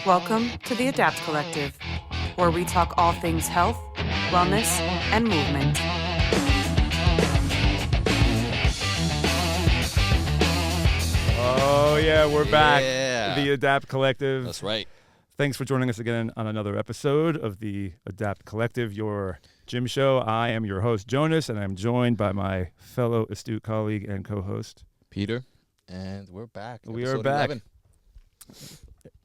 Welcome to the Adapt Collective, where we talk all things health, wellness, and movement. Oh, yeah, we're back. Yeah. The Adapt Collective. That's right. Thanks for joining us again on another episode of the Adapt Collective, your gym show. I am your host, Jonas, and I'm joined by my fellow astute colleague and co-host, Peter, and we're back. We are Episode back. 11.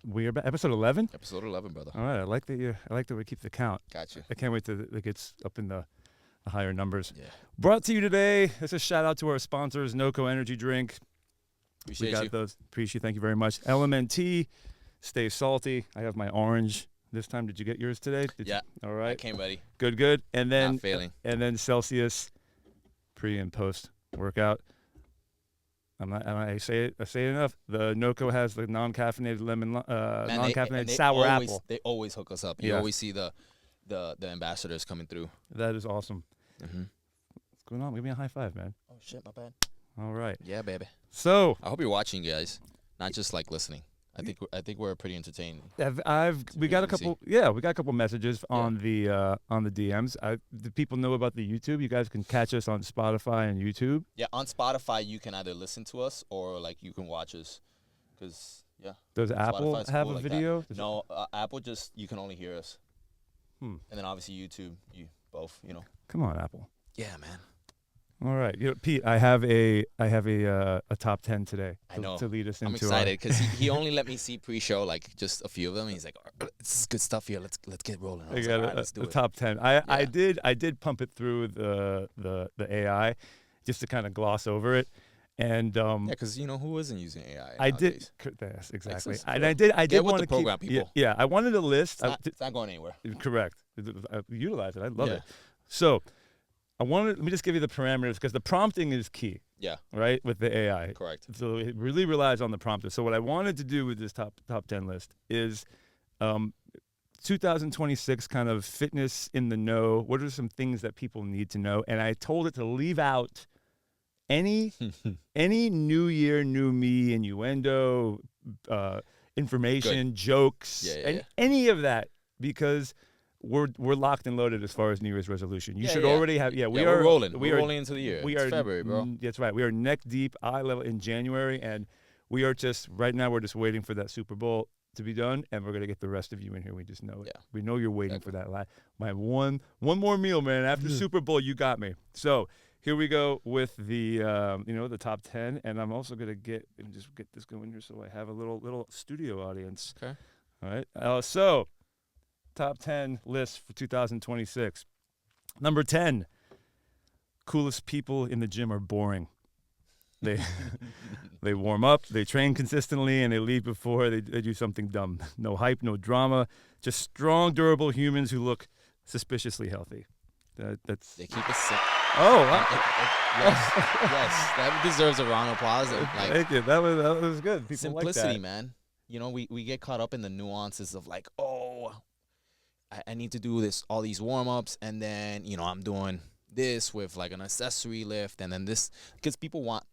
We are back. Episode 11? Episode 11, brother. All right, I like that we keep the count. Got you. I can't wait till it gets up in the higher numbers. Yeah. Brought to you today, it's a shout out to our sponsors, NOCO Energy Drink. Appreciate We got you. those. Appreciate. Thank you very much. LMNT, stay salty. I have my orange this time. Did you get yours today? Yeah. All I right. came ready. Good. And then Not failing. And then Celsius, pre and post workout. I say it enough. The NOCO has the non-caffeinated lemon, Man, non-caffeinated they sour always, apple. They always hook us up. You Yeah. always see the ambassadors coming through. That is awesome. Mm-hmm. What's going on? Give me a high five, man. Oh, shit, my bad. All right. Yeah, baby. So I hope you're watching, guys, not just like listening. I think we're pretty entertaining. we got a easy. couple messages on the DMs. The people know about the YouTube. You guys can catch us on Spotify and YouTube. Yeah, on Spotify, you can either listen to us or like you can watch us. Cause yeah. Does Apple Spotify's have cool a like that. video? No, Apple just you can only hear us. Hmm. And then obviously YouTube, you both, Come on, Apple. Yeah, man. All right, Pete. I have a top 10 today. I know. To lead us into. I'm excited because he only let me see pre-show like just a few of them. And he's like, "This is good stuff here. Let's get rolling." I I was got like, "All right, let's do a it." top 10. I did pump it through the AI just to kind of gloss over it, and Yeah, because who isn't using AI? I nowadays? did. Yes, exactly. just And I did get with want the to program, keep. people. Yeah, I wanted a list. It's not going anywhere. Correct. I utilize it. I love Yeah. it. So let me just give you the parameters because the prompting is key, Yeah, right, with the AI. correct. So it really relies on the prompter. So what I wanted to do with this top 10 list is 2026 kind of fitness in the know. What are some things that people need to know? And I told it to leave out any new year, new me innuendo, information, jokes, Yeah, and yeah. any of that because we're locked and loaded as far as New Year's resolution. You Yeah, should yeah. already have. Yeah, We're rolling. We're rolling into the year. We It's are February, bro. That's right. We are neck deep, eye level in January, and we are just right now. We're just waiting for that Super Bowl to be done, and we're gonna get the rest of you in here. We just know it. Yeah. We know you're waiting for that. My one more meal, man. After Super Bowl, you got me. So here we go with the the top 10, and I'm also gonna get this going here so I have a little studio audience. Okay. All right. So top 10 list for 2026. Number 10. Coolest people in the gym are boring. They they warm up, they train consistently, and they leave before they do something dumb. No hype, no drama, just strong, durable humans who look suspiciously healthy. That's They keep us simple. Yes. That deserves a round of applause. thank you. That was good. People Simplicity, like that. man. We get caught up in the nuances of like, I need to do this, all these warm-ups, and then, I'm doing this with like an accessory lift, and then this, because people want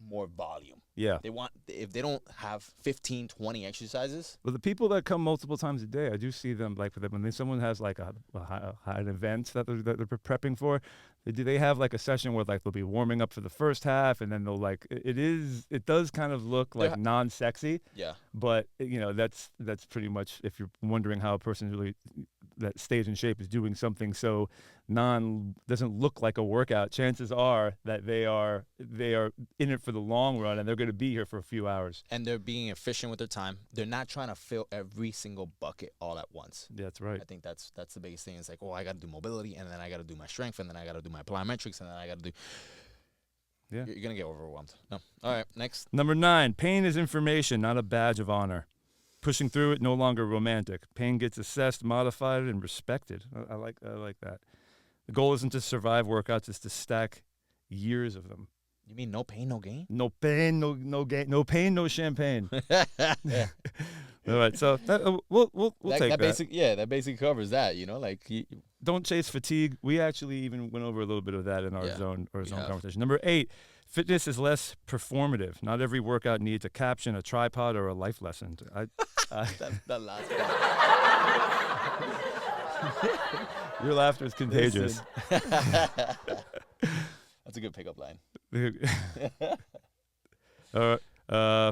more volume. Yeah. They want, if they don't have 15, 20 exercises. But the people that come multiple times a day, I do see them like when someone has like an event that they're prepping for, they have like a session where like they'll be warming up for the first half, and then they'll like it does kind of look like non-sexy, Yeah. but that's pretty much, if you're wondering how a person really that stays in shape is doing something so doesn't look like a workout, chances are that they are in it for the long run, and they're going to be here for a few hours. And they're being efficient with their time. They're not trying to fill every single bucket all at once. That's right. I think that's the biggest thing. It's like, I got to do mobility, and then I got to do my strength, and then I got to do my plyometrics, and then I got to do. Yeah. You're gonna get overwhelmed. No. All right. Next. Number 9, pain is information, not a badge of honor. Pushing through it, no longer romantic. Pain gets assessed, modified, and respected. I like that. The goal isn't to survive workouts; it's to stack years of them. You mean no pain, no gain? No pain, no gain. No pain, no champagne. All right, so we'll take that. That basically covers that. Don't chase fatigue. We actually even went over a little bit of that in our Yeah, zone we have. conversation. Number 8, Fitness is less performative. Not every workout needs a caption, a tripod, or a life lesson. That last one. Your laughter is contagious. That's a good pickup line.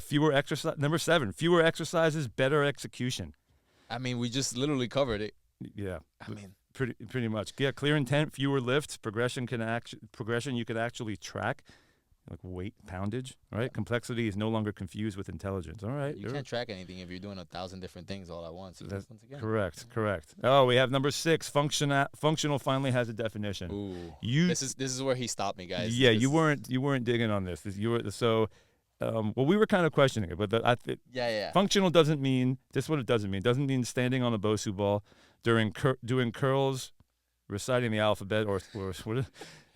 Fewer exercise. Number 7. Fewer exercises, better execution. I mean, we just literally covered it. Yeah. I mean, Pretty much. Yeah, clear intent, fewer lifts, progression you can actually track, like weight, poundage, right? Complexity is no longer confused with intelligence. All right. you can't track anything if you're doing 1,000 different things all at once. That's Once again. Correct. Oh, we have number 6. Functional finally has a definition. Ooh. This is where he stopped me, guys. Yeah, This- you weren't digging on this. You were so. Well, we were kind of questioning it, but Yeah. functional doesn't mean. This is what it doesn't mean. It doesn't mean standing on the Bosu ball during doing curls, reciting the alphabet, or what?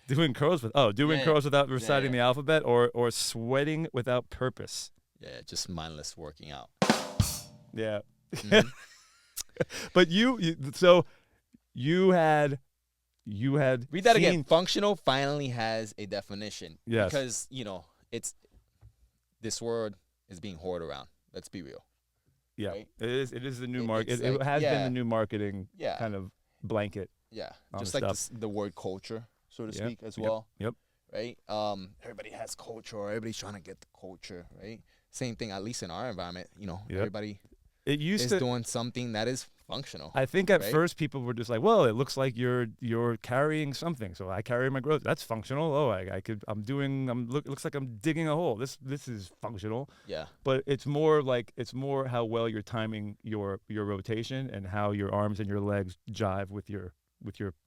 Doing curls curls without reciting the alphabet, or sweating without purpose. Yeah, just mindless working out. Yeah. Mhm. But you had Read that again. seen- Functional finally has a definition. Yes. Because, this word is being hoarded around. Let's be real. Yeah, right? it is the new It- market. it's It like- has been yeah. the new marketing Yeah. kind of blanket. Yeah. on Just the like stuff. the word culture, so to Yep, speak, as yep, well. yep. Right? Everybody has culture, or everybody's trying to get the culture, right? Same thing, at least in our environment, Yep. everybody It used is to. doing something that is functional. I think at right? first people were just like, "Well, it looks like you're carrying something." So I carry my growth. That's functional. Oh, it looks like I'm digging a hole. This is functional. Yeah. But it's more how well you're timing your rotation and how your arms and your legs jive with your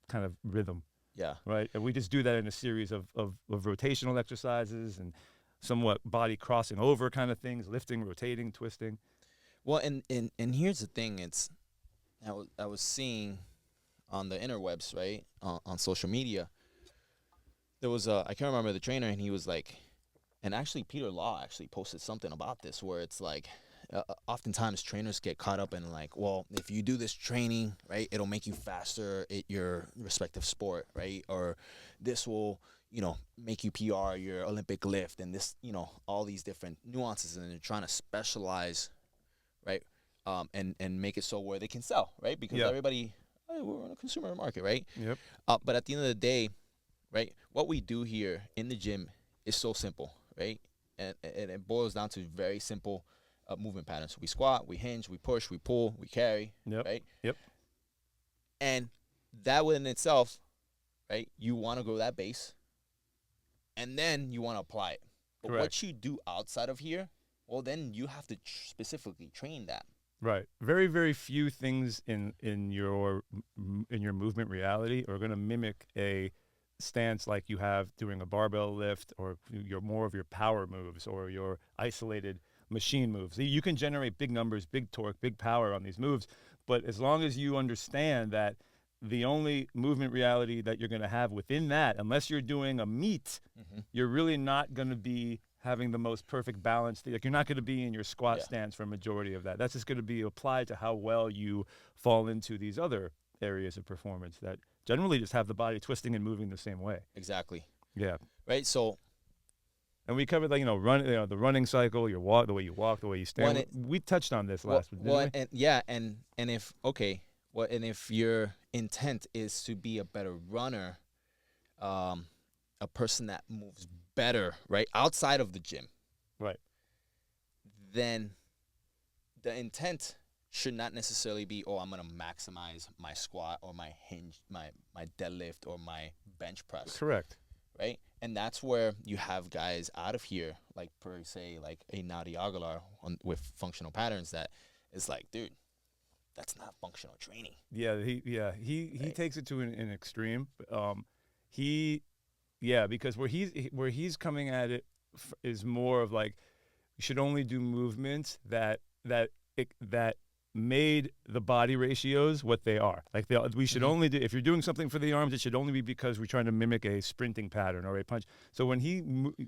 kind of rhythm, Yeah. right? And we just do that in a series of rotational exercises and somewhat body crossing over kind of things, lifting, rotating, twisting. Well, and here's the thing. I was seeing on the interwebs, right, on social media, there was I can't remember the trainer, and he was like, and actually Peter Law actually posted something about this, where it's like, oftentimes trainers get caught up in like, well, if you do this training, right, it'll make you faster at your respective sport, right, or this will, make you PR your Olympic lift, and this, all these different nuances, and they're trying to specialize, right, and make it so where they can sell, right, because Yeah. everybody, we're in a consumer market, right. Yep. But at the end of the day, right, what we do here in the gym is so simple, right, and it boils down to very simple movement patterns. We squat, we hinge, we push, we pull, we carry, Yep. right? Yep. And that within itself, right, you want to grow that base, and then you want to apply it. But Correct. what you do outside of here, well, then you have to specifically train that. Right. Very, very few things in your movement reality are going to mimic a stance like you have doing a barbell lift, or more of your power moves or your isolated machine moves. You can generate big numbers, big torque, big power on these moves, but as long as you understand that the only movement reality that you're going to have within that, unless you're doing a meet, you're really not going to be having the most perfect balance. Like, you're not going to be in your squat stance for a majority of that. That's just going to be applied to how well you fall into these other areas of performance that generally just have the body twisting and moving the same way. Exactly. Yeah. Right? So, And we covered, like, the running cycle, your walk, the way you walk, the way you stand. We touched on this last week, didn't we? and if your intent is to be a better runner, a person that moves better, right, outside of the gym, Right. then the intent should not necessarily be, I'm going to maximize my squat or my hinge, my deadlift or my bench press. Correct. Right? And that's where you have guys out of here, like per se, like a Naudi Aguilar with functional patterns, that is like, dude, that's not functional training. Yeah, he takes it to an extreme. Because where he's coming at it is more of like, you should only do movements that made the body ratios what they are. Like, we should only do, if you're doing something for the arms, it should only be because we're trying to mimic a sprinting pattern or a punch. So when he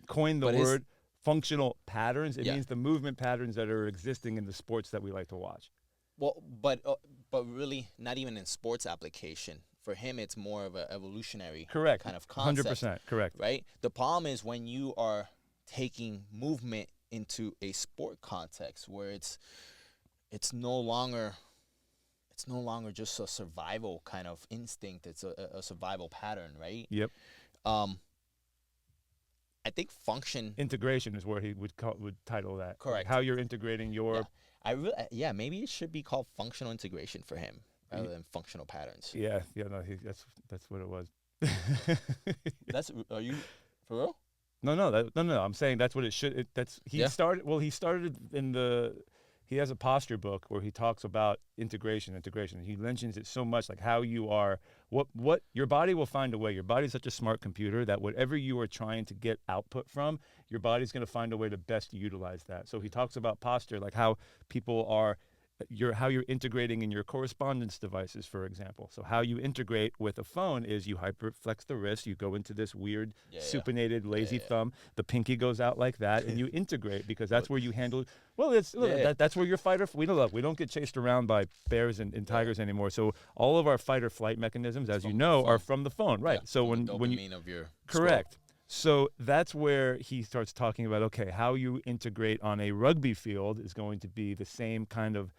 coined the word functional patterns, it means the movement patterns that are existing in the sports that we like to watch. Well, but really not even in sports application. for him, it's more of an evolutionary Correct. kind of concept. 100% correct. Right? The problem is when you are taking movement into a sport context where it's no longer just a survival kind of instinct. It's a survival pattern, right? Yep. I think function. Integration is where he would title that. Correct. How you're integrating your. Yeah. Maybe it should be called functional integration for him rather than functional patterns. Yeah. No. That's what it was. Are you for real? No. I'm saying that's what it should. Yeah. started. Well, he started in the. He has a posture book where he talks about integration. He mentions it so much, like how you are, what your body will find a way. Your body's such a smart computer that whatever you are trying to get output from, your body's going to find a way to best utilize that. So he talks about posture, like how people are, how you're integrating in your correspondence devices, for example. So how you integrate with a phone is you hyperflex the wrist, you go into this weird supinated lazy thumb, the pinky goes out like that, and you integrate because that's where you handle. Well, that's where your fighter. We don't get chased around by bears and tigers anymore. So all of our fight or flight mechanisms, as you know, are from the phone, right? Yeah, so when you of your correct. Skull. So that's where he starts talking about, okay, how you integrate on a rugby field is going to be the same kind of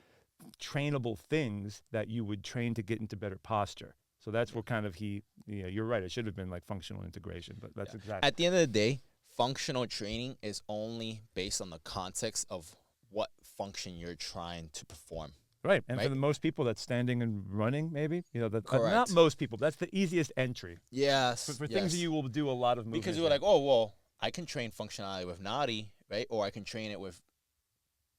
trainable things that you would train to get into better posture. So that's where kind of you're right. It should have been like functional integration, but that's exactly. At the end of the day, functional training is only based on the context of what function you're trying to perform. Right. And for the most people, that's standing and running, maybe. Correct. Not most people. That's the easiest entry. Yes. For things that you will do a lot of movement. Because you're like, oh, well, I can train functionality with Nadi, right? Or I can train it with,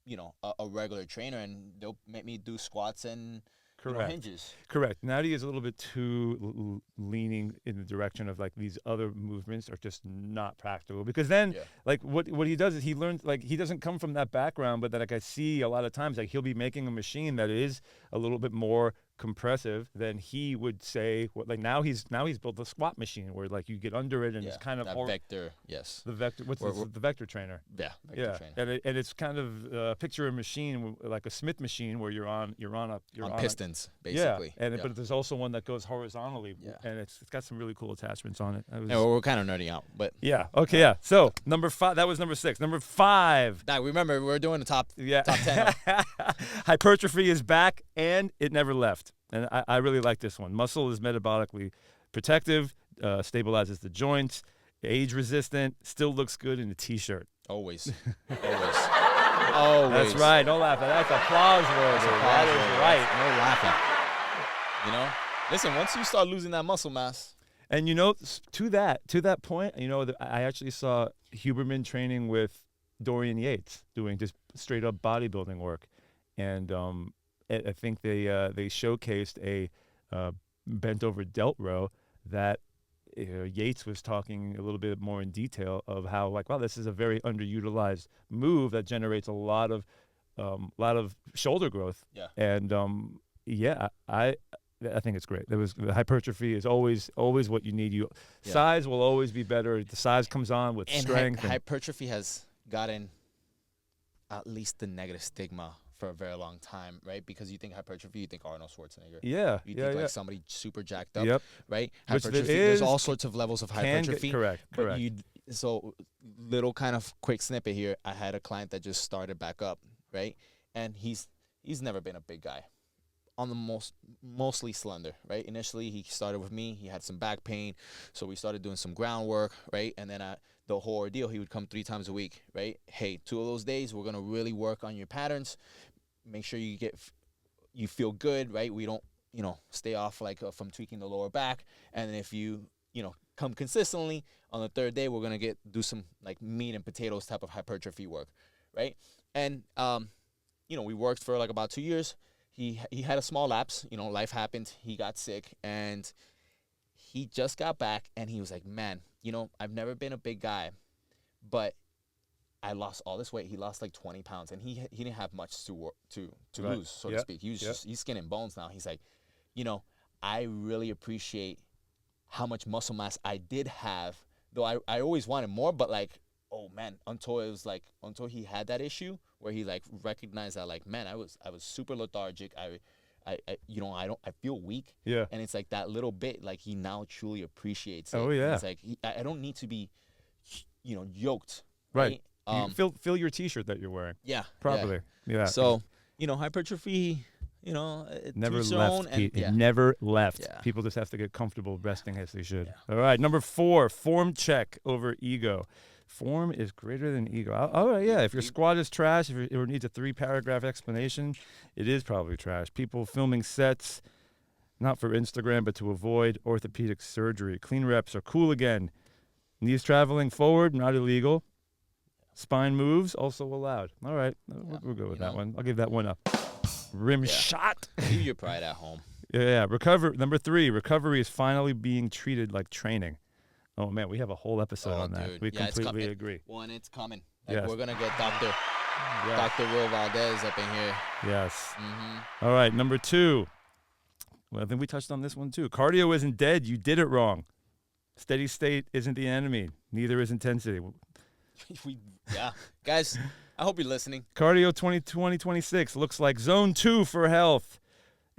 a regular trainer, and they'll make me do squats and hinges. Correct. Nadi is a little bit too leaning in the direction of like these other movements are just not practical, because then like what he does is he learns, like he doesn't come from that background, but that like I see a lot of times like he'll be making a machine that is a little bit more compressive than he would say. Like now he's built a squat machine where like you get under it and it's kind of vector. Yes. The vector. What's the vector trainer? Yeah. Vector trainer. And it's kind of picture a machine like a Smith machine where you're on pistons basically. Yeah. But there's also one that goes horizontally. Yeah. And it's got some really cool attachments on it. We're kind of nerding out, but yeah. Okay. Yeah. So number 5. That was number 6. Number 5. Now remember we're doing the top 10. Hypertrophy is back and it never left. And I really like this one. Muscle is metabolically protective, stabilizes the joints, age resistant, still looks good in a t-shirt. Always. That's right. Don't laugh. That's applause worthy. That is right. No laughing. Listen, once you start losing that muscle mass. And to that point, I actually saw Huberman training with Dorian Yates doing just straight up bodybuilding work. And I think they showcased a bent over delt row that Yates was talking a little bit more in detail of how like, wow, this is a very underutilized move that generates a lot of shoulder growth. Yeah. And I think it's great. The hypertrophy is always what you need. Size will always be better. The size comes on with strength. Hypertrophy has gotten at least the negative stigma for a very long time, right? Because you think hypertrophy, you think Arnold Schwarzenegger. Yeah. You think like somebody super jacked up, yep. right? Hypertrophy, there's all sorts of levels of hypertrophy. Correct. So little kind of quick snippet here. I had a client that just started back up, right? And he's never been a big guy. On the mostly slender, right? Initially, he started with me. He had some back pain, so we started doing some groundwork, right? And then the whole ordeal, he would come 3 times a week, right? Hey, 2 of those days, we're gonna really work on your patterns. Make sure you feel good, right? We don't, stay off like from tweaking the lower back. And if you come consistently, on the 3rd day, we're gonna do some like meat and potatoes type of hypertrophy work, right? And we worked for like about 2 years. He had a small lapse, life happened, he got sick, and he just got back, and he was like, man, I've never been a big guy, but I lost all this weight. He lost like 20 pounds, and he didn't have much to lose, so to speak. He was he's skin and bones now. He's like, I really appreciate how much muscle mass I did have, though I always wanted more, but like, oh man, until he had that issue where he like recognized that like, man, I was super lethargic. I feel weak. Yeah. And it's like that little bit, like he now truly appreciates it. Oh, And yeah. it's like I don't need to be, yoked. Right. Right. You fill your T-shirt that you're wearing Yeah. properly. Yeah. So hypertrophy, Never to each their left. own, Pete. and It never left. Yeah. People just have to get comfortable resting as they should. Yeah. All right. Number 4, form check over ego. Form is greater than ego. All right. Yeah. If your squat is trash, if it needs a 3-paragraph explanation, it is probably trash. People filming sets, not for Instagram, but to avoid orthopedic surgery. Clean reps are cool again. Knees traveling forward, not illegal. Spine moves, also allowed. All right. We'll go with that one. I'll give that one a rim shot. leave your pride at home. Yeah. Number 3, recovery is finally being treated like training. Oh, man, we have a whole episode on that. Dude. We Yeah, completely agree. One, it's coming. Like, Yes. we're gonna get Dr. Yeah. Dr. Will Valdez up in here. Yes. Mm-hmm. All right, number 2. Well, I think we touched on this one too. Cardio isn't dead. You did it wrong. Steady state isn't the enemy. Neither is intensity. Guys, I hope you're listening. Cardio 2026 looks like zone 2 for health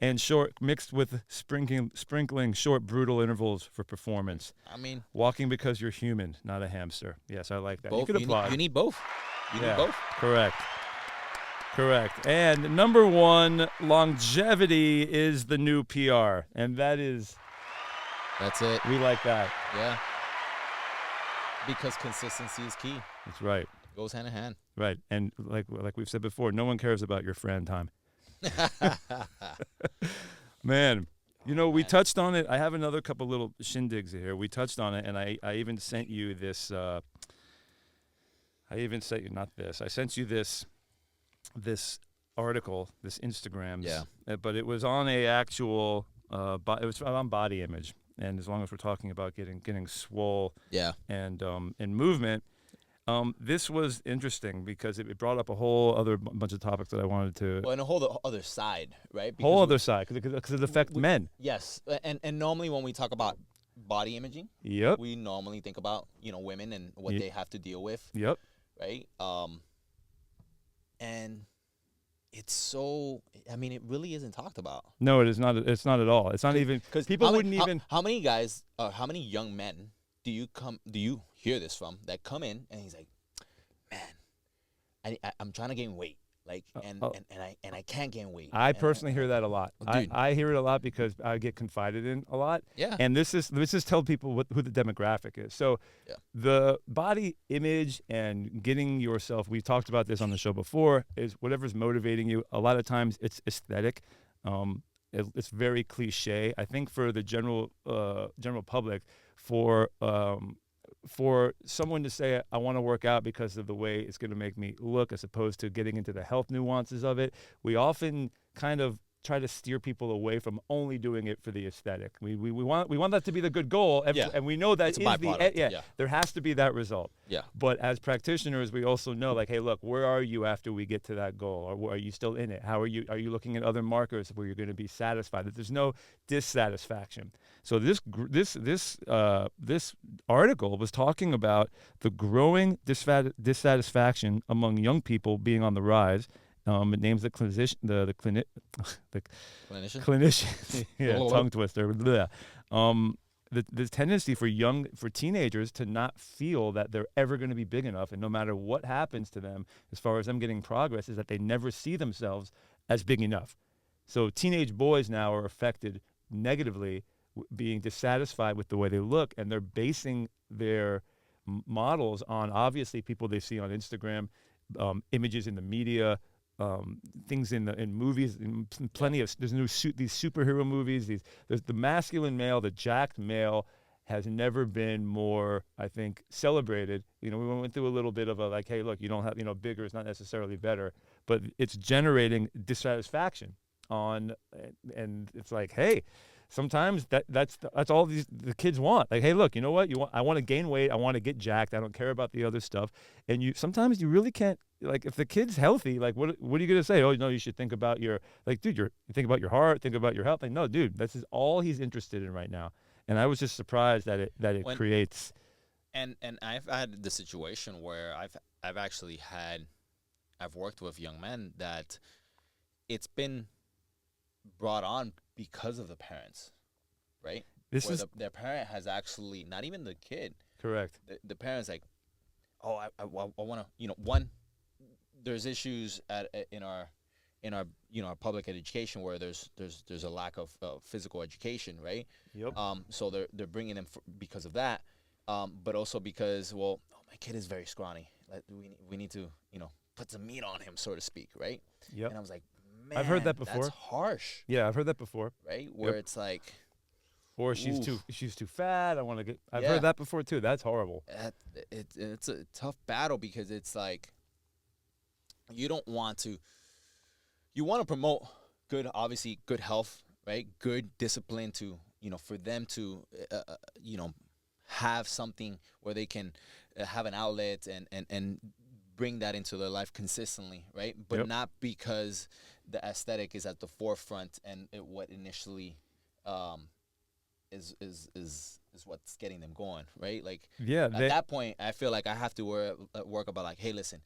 and short mixed with sprinkling short brutal intervals for performance. I mean, Walking because you're human, not a hamster. Yes, I like that. both. You could apply. You need both. You need both. Correct. And number 1, longevity is the new PR. And that is, That's it. we like that. Yeah. Because consistency is key. That's right. Goes hand in hand. Right. And like we've said before, no one cares about your friend time. Man, we touched on it. I have another couple little shindigs here. We touched on it, and I even sent you this. I sent you this article, this Instagram. Yeah. But it was on a actual. It was on body image, and as long as we're talking about getting swole. Yeah. And movement. This was interesting because it brought up a whole other bunch of topics that I wanted to. Well, and a whole other side, right? Whole other side because it affects men. Yes, and normally when we talk about body imaging, Yep. we normally think about women and what they have to deal with, Yep. right? And it's so. I mean, it really isn't talked about. No, it is not. It's not at all. It's not even because people wouldn't even. How many guys? How many young men do you hear this from that come in and he's like, man, I'm trying to gain weight, like, and I can't gain weight. I personally hear that a lot. Dude. I hear it a lot because I get confided in a lot. Yeah. And this is tell people who the demographic is. So Yeah. the body image and getting yourself, we talked about this on the show before, is whatever's motivating you. A lot of times it's aesthetic. It's very cliche. I think for the general public, for someone to say, I want to work out because of the way it's going to make me look, as opposed to getting into the health nuances of it, we often kind of try to steer people away from only doing it for the aesthetic. We want that to be the good goal, and we know that It's a is byproduct, there has to be that result. Yeah. But as practitioners, we also know, like, hey, look, where are you after we get to that goal? Or are you still in it? Are you looking at other markers where you're going to be satisfied? That there's no dissatisfaction. So this article was talking about the growing dissatisfaction among young people being on the rise. It names the clinician, the clinician, yeah, tongue twister. The tendency for teenagers to not feel that they're ever going to be big enough, and no matter what happens to them, as far as them getting progress, is that they never see themselves as big enough. So teenage boys now are affected negatively, being dissatisfied with the way they look, and they're basing their models on obviously people they see on Instagram, images in the media. Things in movies, plenty of these superhero movies. There's the masculine male, the jacked male, has never been more, I think, celebrated. We went through a little bit of a like, hey, look, you don't have, bigger is not necessarily better, but it's generating dissatisfaction and it's like, hey, sometimes that's all the kids want. Like, hey, look, you know what? I want to gain weight. I want to get jacked. I don't care about the other stuff. And sometimes you really can't. Like, if the kid's healthy, like, what are you gonna say? Oh, no, you should think about you think about your heart, think about your health. Like, no, dude, this is all he's interested in right now. And I was just surprised that it creates. And I've had the situation where I've worked with young men that it's been brought on because of the parents, right? This Where is their parent has actually, not even the kid, correct. the parents like, oh, I want to, one, there's issues in our our public education where there's a lack of physical education, right? Yep. So they're bringing them because of that, but also because, well, oh, my kid is very scrawny. We need to put some meat on him, so to speak, right? Yep. And I was like, man, I've heard that before. That's harsh, Yeah, I've heard that before. right? Where Yep. it's like, Or she's Oof. too fat. I want to get. I've Yeah. heard that before too. That's horrible. it's a tough battle because it's like you don't want to. You want to promote obviously good health, right? Good discipline to for them to have something where they can have an outlet and bring that into their life consistently, right? But Yep. not because the aesthetic is at the forefront and what initially is what's getting them going, right? Like Yeah. at that point, I feel like I have to work about like, hey, listen,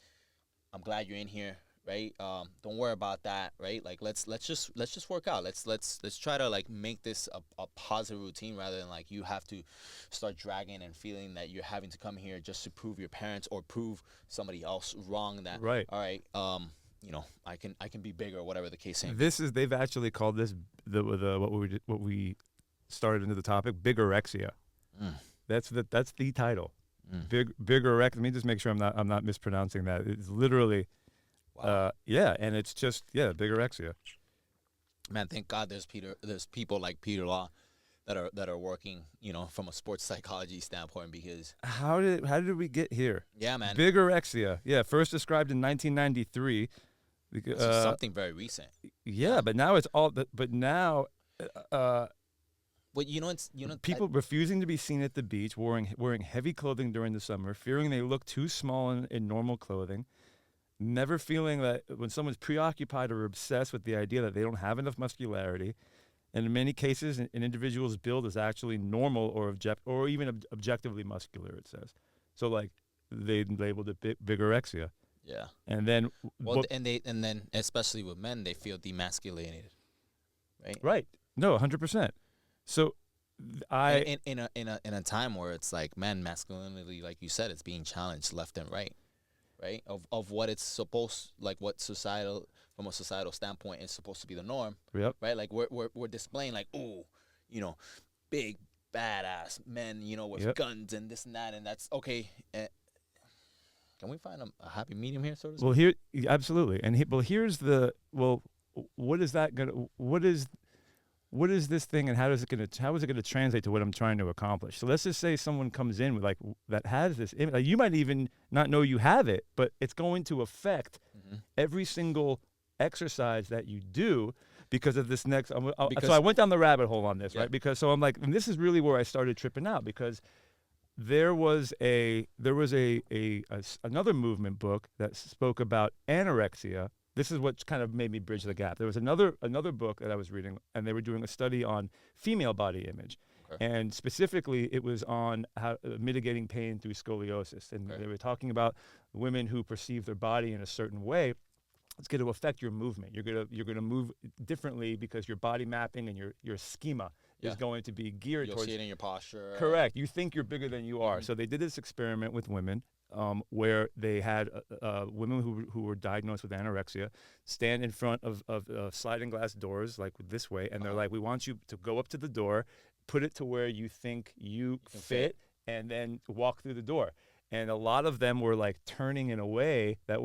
I'm glad you're in here, right? Don't worry about that, right? Like let's just work out. Let's try to like make this a positive routine rather than like you have to start dragging and feeling that you're having to come here just to prove your parents or prove somebody else wrong. That Right. All right. I can be bigger or whatever the case is. They've actually called this what we started into the topic, bigorexia. Mm. That's the title. Mm. Bigorexia. Let me just make sure I'm not mispronouncing that. It's literally Wow. and it's just bigorexia. Man, thank God there's people like Peter Law that are working, from a sports psychology standpoint because How did we get here? yeah, man, Bigorexia. Yeah, first described in 1993. this is something very recent. Yeah, but now it's all. But now, But people refusing to be seen at the beach, wearing heavy clothing during the summer, fearing they look too small in normal clothing, never feeling that when someone's preoccupied or obsessed with the idea that they don't have enough muscularity, and in many cases, an individual's build is actually normal or even objectively muscular. It says so. Like they labeled it bigorexia, yeah. and then Well, and then especially with men, they feel demasculated, right? right? No, 100%. So in a time where it's like, man, masculinity, like you said, it's being challenged left and right of what it's supposed, like what from a societal standpoint is supposed to be the norm, Yep. right? Like we're displaying like, ooh, big badass men, with Yep. guns and this and that, and that's okay. Can we find a happy medium here, sort of? Well, absolutely. And here's what is that gonna? What is this thing, and how is it gonna translate to what I'm trying to accomplish? So let's just say someone comes in with that has this image. Like you might even not know you have it, but it's going to affect every single exercise that you do because of this next. So I went down the rabbit hole on this, Yeah. right? Because so I'm like, and this is really where I started tripping out because there was another movement book that spoke about anorexia. This is what kind of made me bridge the gap. There was another book that I was reading, and they were doing a study on female body image. Okay. And specifically, it was on how mitigating pain through scoliosis. And Okay. they were talking about women who perceive their body in a certain way. It's going to affect your movement. You're gonna move differently because your body mapping and your schema is going to be geared You'll towards. see it in your posture. Correct. You think you're bigger than you are. So they did this experiment with women where they had women who were diagnosed with anorexia stand in front of sliding glass doors like this way, and they're like, we want you to go up to the door, put it to where you think you fit, and then walk through the door. And a lot of them were like turning in a way that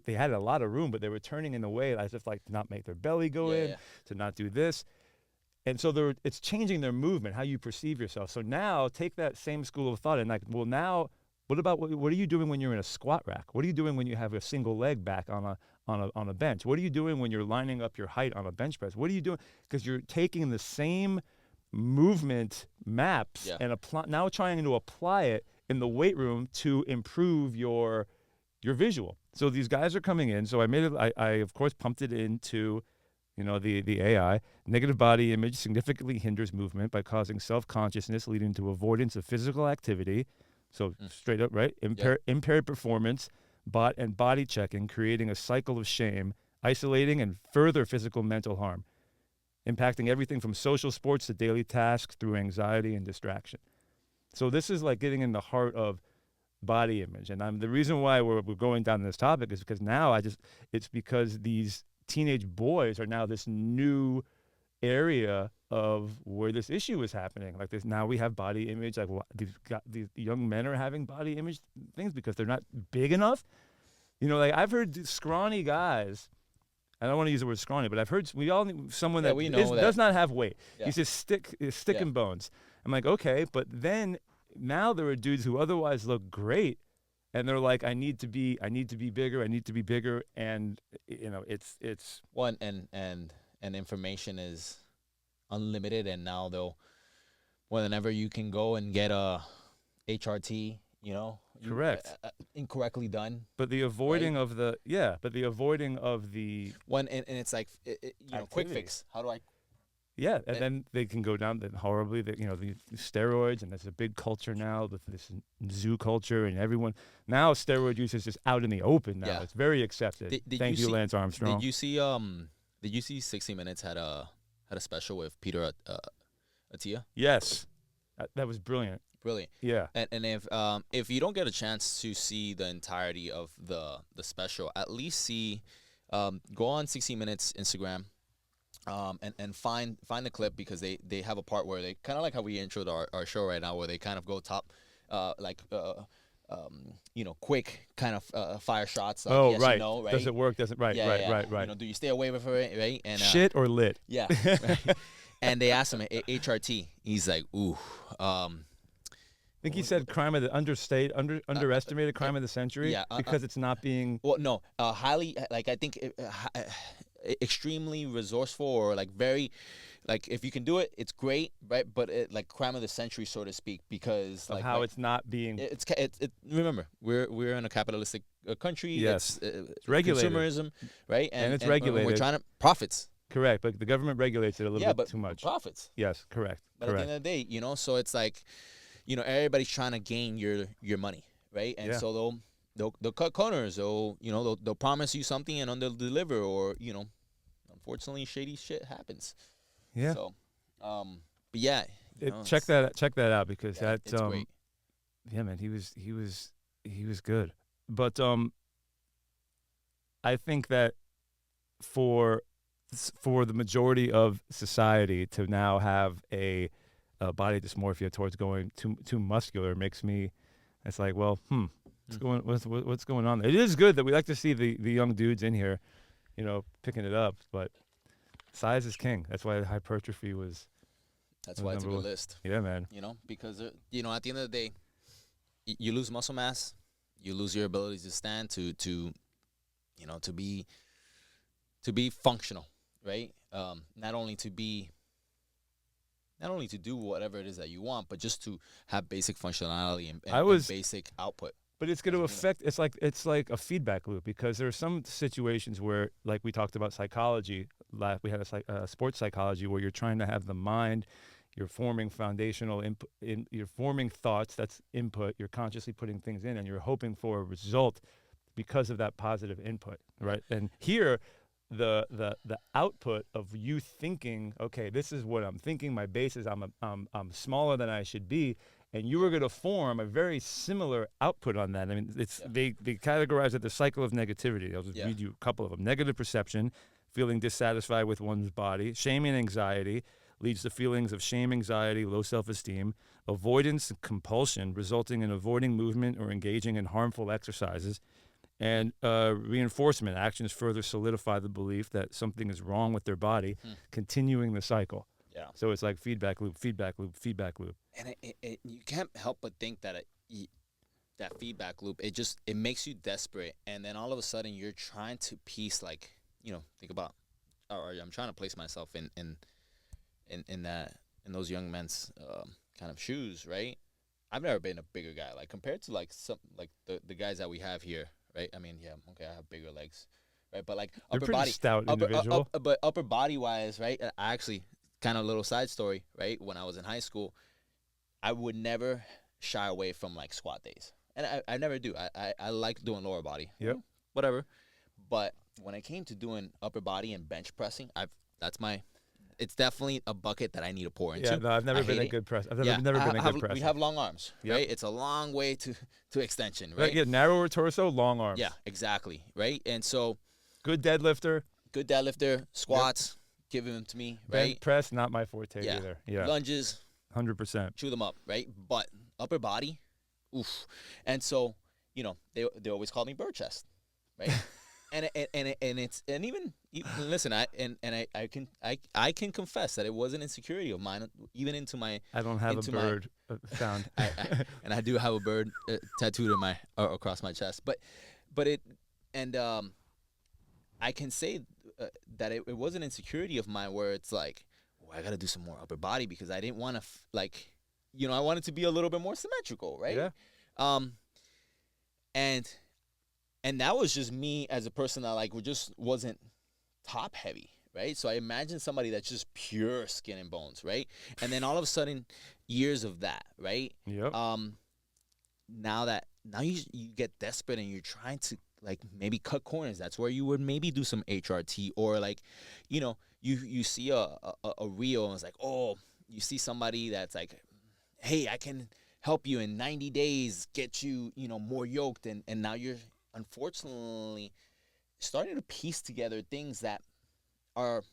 they had a lot of room, but they were turning in a way as if like to not make their belly go in, to not do this. And so it's changing their movement, how you perceive yourself. So now take that same school of thought and like, well, now what about what are you doing when you're in a squat rack? What are you doing when you have a single leg back on a bench? What are you doing when you're lining up your height on a bench press? What are you doing? Because you're taking the same movement maps and now trying to apply it in the weight room to improve your visual. So these guys are coming in. So I of course pumped it into the AI. Negative body image significantly hinders movement by causing self-consciousness, leading to avoidance of physical activity. So straight up, right? Impaired performance, and body checking, creating a cycle of shame, isolating, and further physical mental harm. impacting everything from social sports to daily tasks through anxiety and distraction. So this is like getting in the heart of body image. And the reason why we're going down this topic is because now it's because these teenage boys are now this new area of where this issue is happening. Like this, now we have body image. Like these young men are having body image things because they're not big enough. You know, like I've heard scrawny guys. I don't want to use the word scrawny, but I've heard we all need someone that, does not have weight. Yeah. He's just stick and bones. I'm like, okay, but then now there are dudes who otherwise look great, and they're like, I need to be bigger, and you know, it's one and information is unlimited, and now whenever you can go and get a HRT, you know, correct, incorrectly done. But the avoiding of the one, and it's like quick fix. How do I? Yeah, and then they can go down horribly. The steroids, and there's a big culture now with this zoo culture, and everyone now steroid use is just out in the open now. Yeah. It's very accepted. Thank you, Lance Armstrong. Did you see 60 Minutes had a special with Peter Attia? Yes, that was brilliant. Brilliant. Yeah. And if you don't get a chance to see the entirety of the special, at least go on 60 Minutes Instagram. And find the clip, because they have a part where they kind of like how we introed our show right now, where they kind of go top, quick kind of fire shots. Like yes, right. No, right. Does it work? Does it? Right. Yeah. Right. You know, do you stay away from it? Right. And shit or lit. Yeah. Right. And they asked him HRT. He's like, ooh. I think he said crime of the underestimated crime of the century. Yeah, because it's not being. Well, no, highly, like I think. Extremely resourceful, or like very, like if you can do it, it's great, right? But like crime of the century, so to speak, because of how it's not being. Remember, we're in a capitalistic country. Yes, it's regulated. Consumerism, right? And it's regulated. We're trying to profits. Correct, but the government regulates it a little bit too much. Profits. Yes, correct. But at the end of the day, so it's like, everybody's trying to gain your money, right? And so they'll cut corners. They'll promise you something and they'll deliver, or unfortunately, shady shit happens. Yeah. So, but yeah. Check that out, because it's great. Yeah, man, he was good. But I think that for the majority of society to now have a body dysmorphia towards going too muscular makes me. It's like, well, what's going on? It is good that we like to see the young dudes in here, picking it up, but size is king. That's why hypertrophy was. That's why it's a good list. Yeah, man. Because at the end of the day, you lose muscle mass, you lose your ability to stand, to be functional, right? Not only to do whatever it is that you want, but just to have basic functionality and basic output. But it's going to affect. It's like a feedback loop, because there are some situations where, like we talked about psychology. We had a sports psychology where you're trying to have the mind. You're forming foundational input. You're forming thoughts. That's input. You're consciously putting things in, and you're hoping for a result because of that positive input, right? And here, the output of you thinking, okay, this is what I'm thinking. My base is I'm smaller than I should be. And you were going to form a very similar output on that. I mean, they categorize it the cycle of negativity. I'll just read you a couple of them. Negative perception, feeling dissatisfied with one's body. Shame and anxiety leads to feelings of shame, anxiety, low self-esteem. Avoidance and compulsion, resulting in avoiding movement or engaging in harmful exercises. And reinforcement, actions further solidify the belief that something is wrong with their body, continuing the cycle. Yeah. So it's like feedback loop, feedback loop, feedback loop. And you can't help but think that that feedback loop, it makes you desperate, and then all of a sudden you're trying to piece, like, think about, or I'm trying to place myself in those young men's kind of shoes, right? I've never been a bigger guy, like compared to like some like the guys that we have here, right? I mean, I have bigger legs, right? But like They're upper pretty body, stout individual. but upper body wise, right? I actually, kind of little side story, right? When I was in high school, I would never shy away from like squat days, and I never do. I like doing lower body, whatever. But when it came to doing upper body and bench pressing, that's my it's definitely a bucket that I need to pour into. Yeah, no, I've never I been hate a it. good press. I've Yeah, never been a good presser. we have long arms, Yep. right? It's a long way to extension, Right? right? Yeah, narrower torso, long arms. Yeah, exactly, right? And so Good deadlifter. good deadlifter, squats, give them to me, right? Bench press, not my forte Yeah. either. Yeah, Lunges, 100%. chew them up, right? But upper body, oof. And so, they always call me bird chest, right? and even listen, I can confess that it was an insecurity of mine, even into my I don't have a into my- bird found. and I do have a bird tattooed in my across my chest, but it and I can say that it was an insecurity of mine where it's like, I got to do some more upper body because I didn't want to I wanted to be a little bit more symmetrical, right? Yeah. And that was just me as a person that just wasn't top heavy, right? So I imagine somebody that's just pure skin and bones, right? And then all of a sudden, years of that, right? Yep. Now you get desperate and you're trying to maybe cut corners. That's where you would maybe do some HRT or you see a reel and it's like, oh, you see somebody that's like, hey, I can help you in 90 days, get you, more yoked. And now you're unfortunately starting to piece together things that are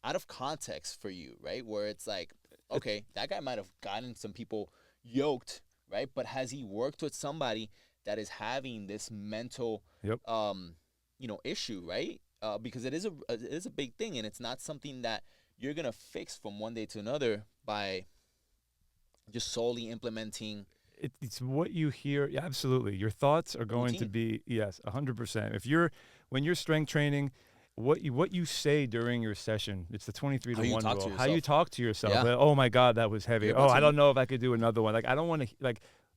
out of context for you, right? Where it's like, okay, that guy might have gotten some people yoked, right? But has he worked with somebody that is having this mental, Yep. issue, right? Because it is a big thing, and it's not something that you're gonna fix from one day to another by just solely implementing. It's what you hear. Yeah, absolutely. Your thoughts are going to Routine. be, yes, 100%. When you're strength training, what you say during your session, it's the 23 How to you 1 talk to rule. How you yourself. talk to yourself. Yeah. Oh my God, that was heavy. You're Oh, about I to- don't know if I could do another one. I don't want to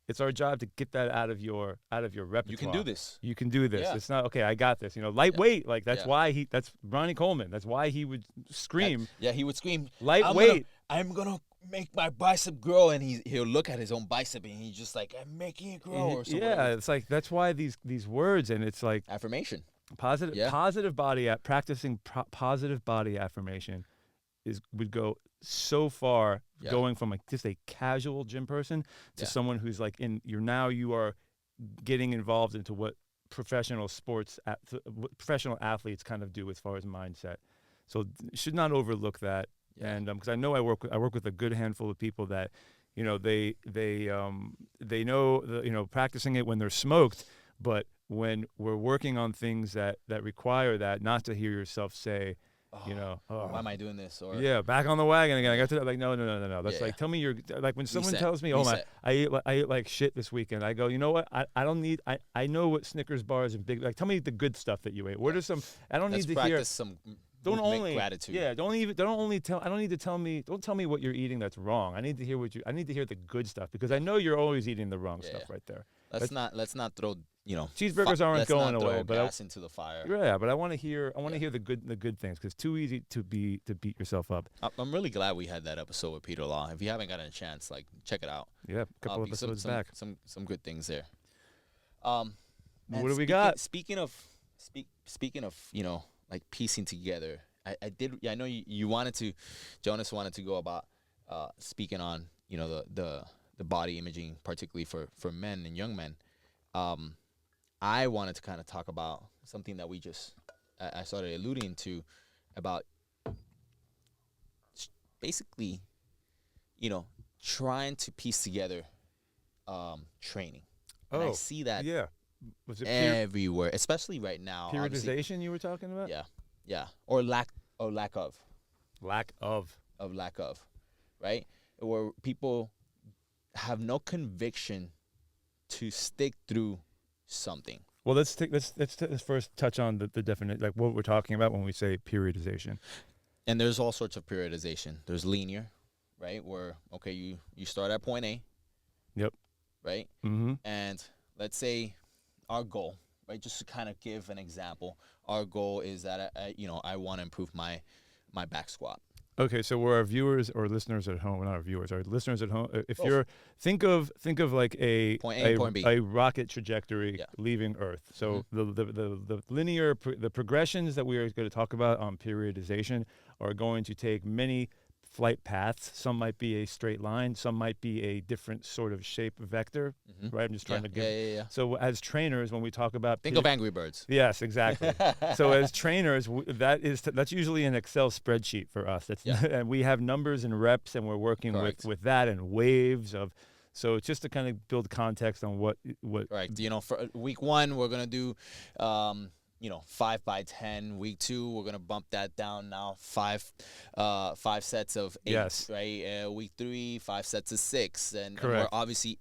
it's our job to get that out of your repertoire. You can do this. You can do this. Yeah. It's not okay. I got this. Lightweight. That's Yeah. why that's Ronnie Coleman. That's why he would scream Yeah, he would scream, lightweight. I'm gonna make my bicep grow, and he'll look at his own bicep and he's just like, I'm making it grow or something. Yeah, it's like that's why these words, and it's like Affirmation. positive Yeah. practicing positive body affirmation would go so far, Yeah. going from just a casual gym person to Yeah. someone who's you are getting involved into what professional what professional athletes kind of do as far as mindset. So should not overlook that. Yeah. And because I know I work with a good handful of people that, they know practicing it when they're smoked, but when we're working on things that require that, not to hear yourself say, Why am I doing this? Or yeah, back on the wagon again. I got to no. That's Yeah. like, tell me when someone Reset. tells me, oh my, Reset. I ate like shit this weekend. I go, you know what? I don't need. I know what Snickers bars and big. Tell me the good stuff that you ate. What are some? I don't let's need to hear. practice some Don't movement only gratitude. Yeah. I don't need to tell me. Don't tell me what you're eating that's wrong. I need to hear I need to hear the good stuff because I know you're always eating the wrong stuff right there. Let's not throw Cheeseburgers aren't let's going not away, throw but gas into the fire. Yeah, but I want to hear. I want to hear the good things because it's too easy to beat yourself up. I'm really glad we had that episode with Peter Law. If you haven't gotten a chance, check it out. Yeah, a couple Because episodes some, back. Some good things there. What and do we got? Speaking of piecing together, I did. Yeah, I know you wanted to. Jonas wanted to go about speaking on the body imaging, particularly for men and young men. I wanted to kind of talk about something that I started alluding to about basically, trying to piece together training. And I see that Yeah. Was it everywhere, especially right now. obviously. periodization you were talking about? Yeah, or lack of Lack of. lack of, right? Where people have no conviction to stick through something. Well, let's first touch on the definition, like what we're talking about when we say periodization. And there's all sorts of periodization. There's linear, right? Where you start at point A. Yep. Right? Mm-hmm. And let's say our goal, right? Just to kind of give an example, our goal is that I want to improve my back squat. Okay, so where our viewers or listeners at home, not our viewers, our listeners at home, if Both. you're think of like Point A and point B. a rocket trajectory Yeah. leaving Earth. So Mhm. the linear the progressions that we are going to talk about on periodization are going to take many flight paths. Some might be a straight line, some might be a different sort of shape vector. Mhm. Right, I'm just trying to give. Yeah. So as trainers, when we talk about Think of Angry Birds. Yes, exactly. So as trainers, that's usually an Excel spreadsheet for us. That's Yeah. and we have numbers and reps, and we're working Correct. with that and waves of. So it's just to kind of build context on what. Correct. For week 1, we're gonna do, 5 by 10. Week 2, we're gonna bump that down now. 5 sets of 8. Yes. Right. Week 3, 5 sets of 6, and we're Correct. obviously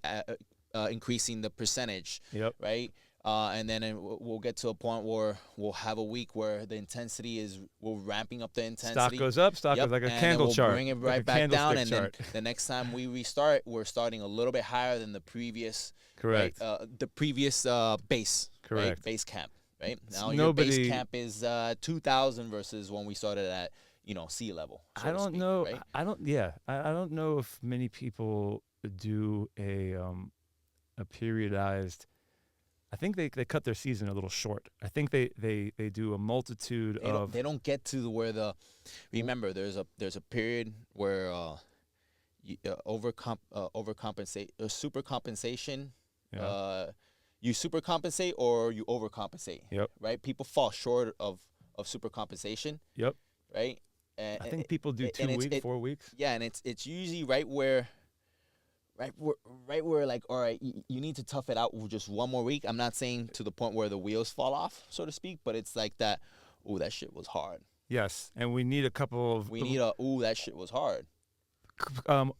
increasing the percentage. Yep. Right. And then we'll get to a point where we'll have a week where the intensity we're ramping up the intensity. Stock goes up. Stock Yep, goes like a and then candle we'll chart. bring it like right a back down, candlestick and then chart. the next time we restart, we're starting a little bit higher than the previous. Correct. Right? The previous base. Correct. Right? Base camp. Right. Now your Nobody- base camp is 2,000 versus when we started at sea level. so I to don't speak, know. Right? I don't. Yeah. I don't know if many people do a periodized. I think they cut their season a little short. I think they do a multitude of. They don't get to where remember there's a period where overcompensate super compensation. Yeah. You super compensate or you overcompensate. Yep. Right. People fall short of super compensation. Yep. Right. And I think people do 2 weeks, 4 weeks. Yeah, and it's usually right where like, all right, you need to tough it out with just one more week. I'm not saying to the point where the wheels fall off, so to speak, but it's like that. Ooh, that shit was hard. Yes, and we need a couple of. We need that shit was hard.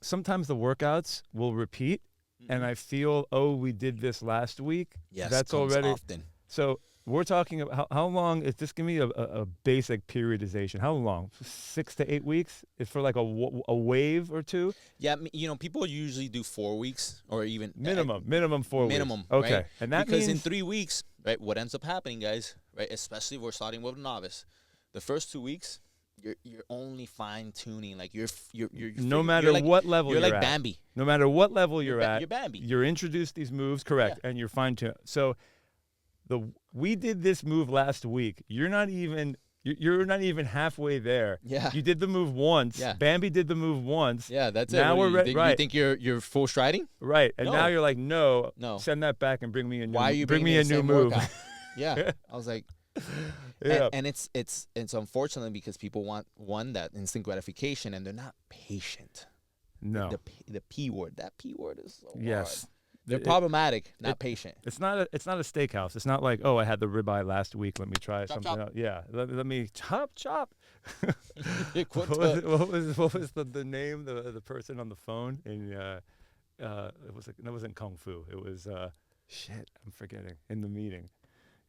Sometimes the workouts will repeat, and I feel, we did this last week. Yes, that's comes already. often. So we're talking about how long is this? Give me a basic periodization. How long? 6 to 8 weeks? Is for like a wave or two? Yeah, people usually do 4 weeks or even Minimum 4 weeks. minimum. Okay, right? and that because means in 3 weeks, right? What ends up happening, guys? Right, especially if we're starting with a novice, the first 2 weeks. You're only fine tuning, like you're no matter what level you're you're like at. Bambi. No matter what level you're at, You're Bambi. You're introduced these moves, correct, and you're fine tuned. So we did this move last week. You're not even halfway there. Yeah. You did the move once. Yeah. Bambi did the move once. Yeah, that's Now it. we're ready. Right. You think you're full striding? Right. And No. now you're like, no. No. Send that back and bring me a new. Why are you bring me bringing a the new same move? workout? Yeah. I was like, Yeah. and it's unfortunately because people want that instant gratification and they're not patient. No. The P word. That P word is so Yes. hard. They're It- problematic, not patient. It's not a steakhouse. It's not like, I had the ribeye last week. Let me try Chop, something chop. else. Yeah. Let me chop. What What was the name the person on the phone in it wasn't Kung Fu. It was shit. I'm forgetting in the meeting.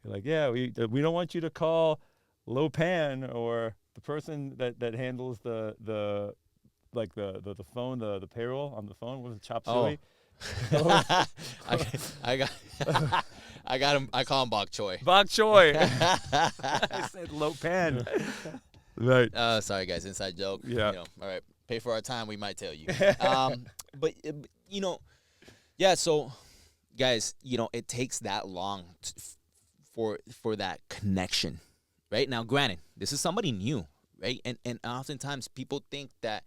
You're like, yeah, we don't want you to call Lo Pan or the person that handles the phone, the payroll on the phone. Was it Chop Suey? I got him. I call him Bok Choy. Bok Choy. I said Lo Pan. Right. Sorry guys, inside joke. Yeah. All right. Pay for our time, we might tell you. But yeah. So, guys, it takes that long for that connection, right? Now, granted, this is somebody new, right? And oftentimes people think that.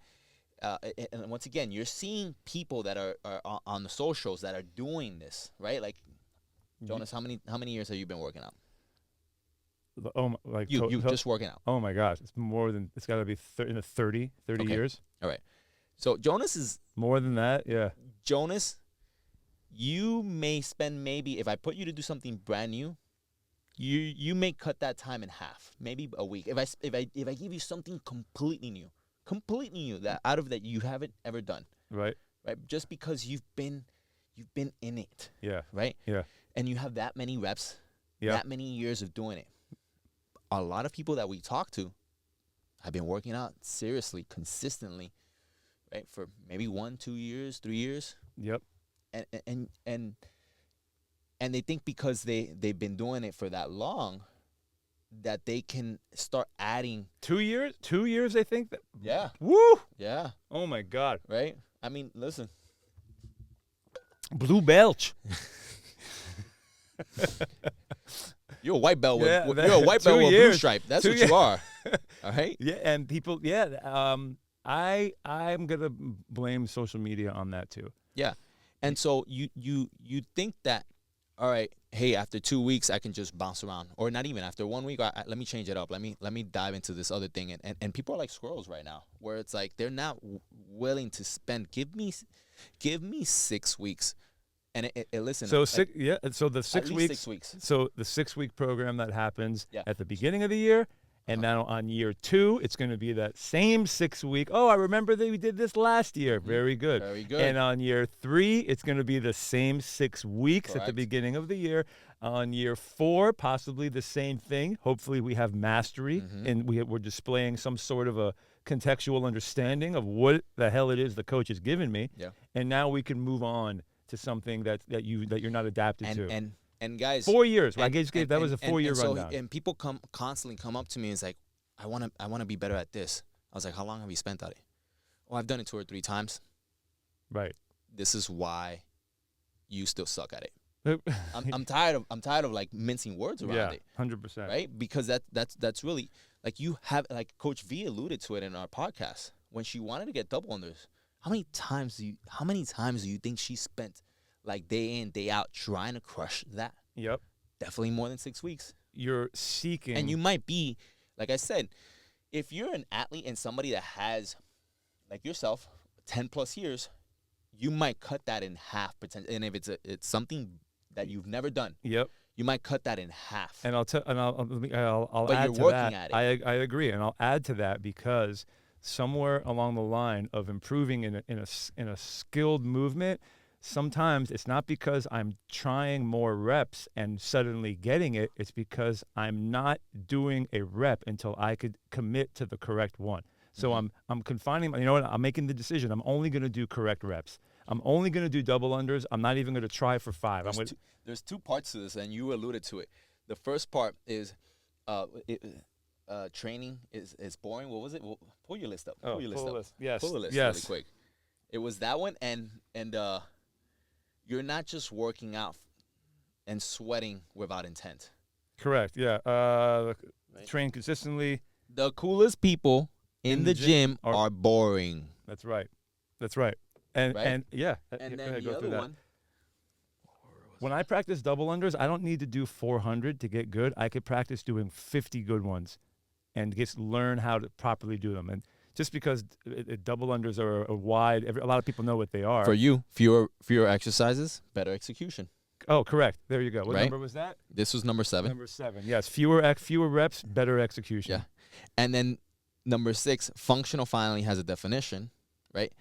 And once again, you're seeing people that are on the socials that are doing this, right? Like, Jonas, how many years have you been working out? You just working out. Oh my gosh, it's got to be in the 30 Okay. years. All right. So Jonas is More than that, yeah. Jonas. You may spend maybe if I put you to do something brand new, you may cut that time in half, maybe a week. If I give you something completely new that out of that you haven't ever done, Right. Just because you've been in it, Yeah. right? Yeah. And you have that many reps, Yeah. that many years of doing it. A lot of people that we talk to have been working out seriously, consistently, right, for maybe 1, 2 years, 3 years, Yep. and they think because they've been doing it for that long, that they can start adding. 2 years? 2 years, I think. Yeah. Woo! Yeah. Oh, my God. Right. I mean, listen. Blue belt. You're a white belt. Yeah, You're a white 2 belt with a blue years. stripe. That's 2 what years. you are. All right. Yeah, and people, I'm gonna blame social media on that too. Yeah. And so you think that, all right, hey, after 2 weeks I can just bounce around, or not even after 1 week. Let me change it up. Let me dive into this other thing. And people are like squirrels right now, where it's like they're not willing to spend. Give me 6 weeks. And listen. So like, So the at 6 least weeks. 6 weeks. So the 6 week program that happens Yeah. at the beginning of the year, and now on year 2, it's going to be that same 6 week. Oh, I remember that we did this last year. Very good. Very good. And on year 3, it's going to be the same 6 weeks at the Correct. beginning of the year. On year 4, possibly the same thing. Hopefully, we have mastery and we're displaying some sort of a contextual understanding of what the hell it is the coach has given me. Yeah. And now we can move on to something that you're not adapted to. And guys, 4 years. I and- just gave that was a 4-year and so, rundown. and people constantly come up to me and it's like, I want to be better at this. I was like, how long have you spent at it? Oh, I've done it 2 or 3 times. Right. This is why you still suck at it. I'm tired of like mincing words around it, 100%. right? Because that's really like you have, like Coach V alluded to it in our podcast when she wanted to get double unders. How many times do you think she spent like day in, day out trying to crush that? Yep. Definitely more than 6 weeks. You're seeking. And you might be, like I said, if you're an athlete and somebody that has, like yourself, 10 plus years, you might cut that in half. And if it's something that you've never done, Yep. you might cut that in half. And I'll But add you're to working that. at it. I agree, and I'll add to that because somewhere along the line of improving in a skilled movement, sometimes it's not because I'm trying more reps and suddenly getting it. It's because I'm not doing a rep until I could commit to the correct one. So I'm confining. You know what? I'm making the decision. I'm only going to do correct reps. I'm only going to do double unders. I'm not even going to try for 5. There's 2 parts to this, and you alluded to it. The first part is training is boring. What was it? Pull your list up. Pull your list pull up. the list. Yes. Pull the list yes. really quick. It was that one, and you're not just working out and sweating without intent. Correct. Yeah. Train consistently. The coolest people in the gym are boring. That's right. That's right. And Right? and yeah. And go then ahead, the go through other that. one, When I practice double unders, I don't need to do 400 to get good. I could practice doing 50 good ones, and just learn how to properly do them. And just because double unders are a wide, a lot of people know what they are. for you, fewer exercises, better execution. Oh, correct. There you go. What Right? number was that? This was number 7. Number 7. Yes. Fewer reps, better execution. Yeah. And then number 6, functional finally has a definition, right?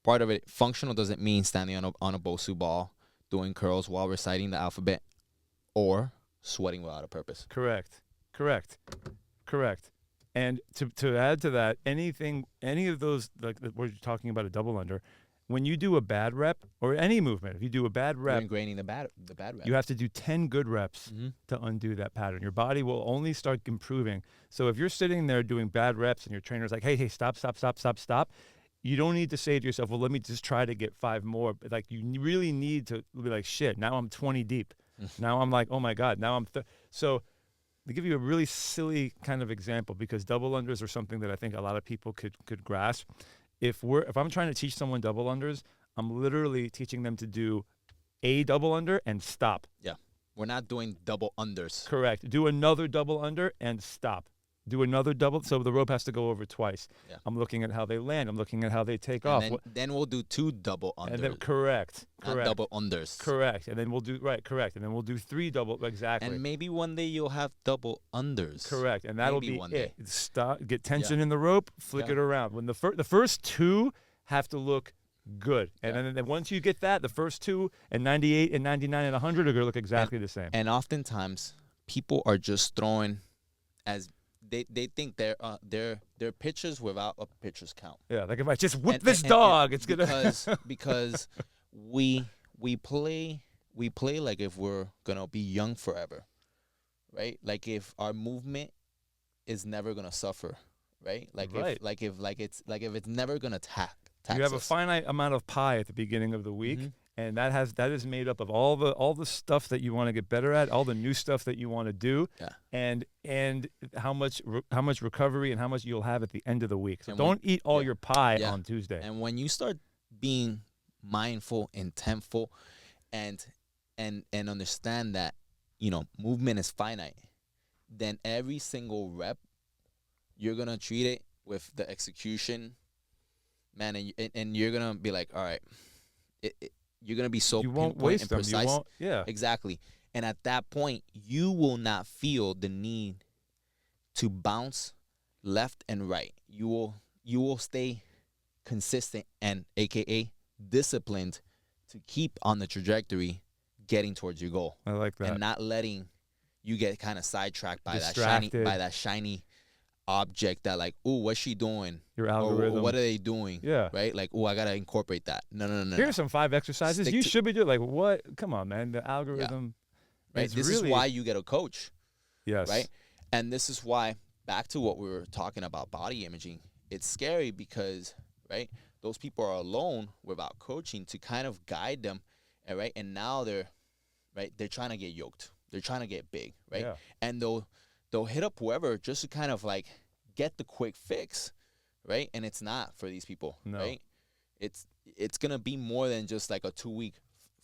Part of it, functional doesn't mean standing on a Bosu ball, doing curls while reciting the alphabet, or sweating without a purpose. Correct. And to add to that, any of those, like we're talking about a double under, when you do a bad rep or any movement, if you do a bad You're rep, ingraining the bad rep. you have to do 10 good reps Mhm. to undo that pattern. Your body will only start improving. So if you're sitting there doing bad reps and your trainer's like, hey, stop, you don't need to say to yourself, well, let me just try to get 5 more. But like, you really need to be like, shit, now I'm 20 deep. Now I'm like, oh my God, now I'm so to give you a really silly kind of example, because double unders are something that I think a lot of people could grasp. If I'm trying to teach someone double unders, I'm literally teaching them to do a double under and stop. Yeah. We're not doing double unders. Correct. Do another double under and stop. Do another double. So the rope has to go over twice. Yeah. I'm looking at how they land. I'm looking at how they take And off. then we'll do 2 double unders. And then, correct. Not double unders. Correct. And then we'll do, correct. And then we'll do 3 double, exactly. And maybe one day you'll have double unders. Correct. And that'll Maybe be one it. day. Stop, get tension in the rope, flick Yeah. it around. When the first 2 have to look good. And then once you get that, the first 2 and 98 and 99 and 100 are going to look exactly the same. And oftentimes people are just throwing as they think they're pitchers without a pitcher's count. Yeah, like if I just whip And- this and- dog, it's and going to because we play like if we're gonna be young forever, right? Like if our movement is never gonna suffer, right? Like Right. if it's never gonna tax You have a us. finite amount of pie at the beginning of the week, Mhm. and that is made up of all the stuff that you want to get better at, all the new stuff that you want to do, Yeah. and how much recovery and how much you'll have at the end of the week. So And don't eat all yeah. your pie Yeah. on Tuesday. And when you start being mindful, intentful, and understand that, movement is finite, then every single rep you're gonna treat it with the execution, man, and you're gonna be like, all right, you're gonna be so You won't pinpoint waste and them. precise. You won't. Yeah. Exactly. And at that point, you will not feel the need to bounce left and right. You will stay consistent and AKA disciplined to keep on the trajectory getting towards your goal, I like that. and not letting you get kind of sidetracked by Distracted. that shiny object that, like, ooh, what's she doing? Your Or algorithm. what are they doing? Yeah. Right? Like, ooh, I gotta incorporate that. No. Here's some 5 exercises Stick you to- should be doing. Like what? Come on, man. The algorithm. Right? It's This really, is why you get a coach. Yes. Right? And this is why, back to what we were talking about, body imaging, it's scary because, right, those people are alone without coaching to kind of guide them, and right, and now they're trying to get yoked, they're trying to get big, right, Yeah. and they'll hit up whoever just to kind of like get the quick fix, right, and it's not for these people, No. right, it's gonna be more than just like a 2-week,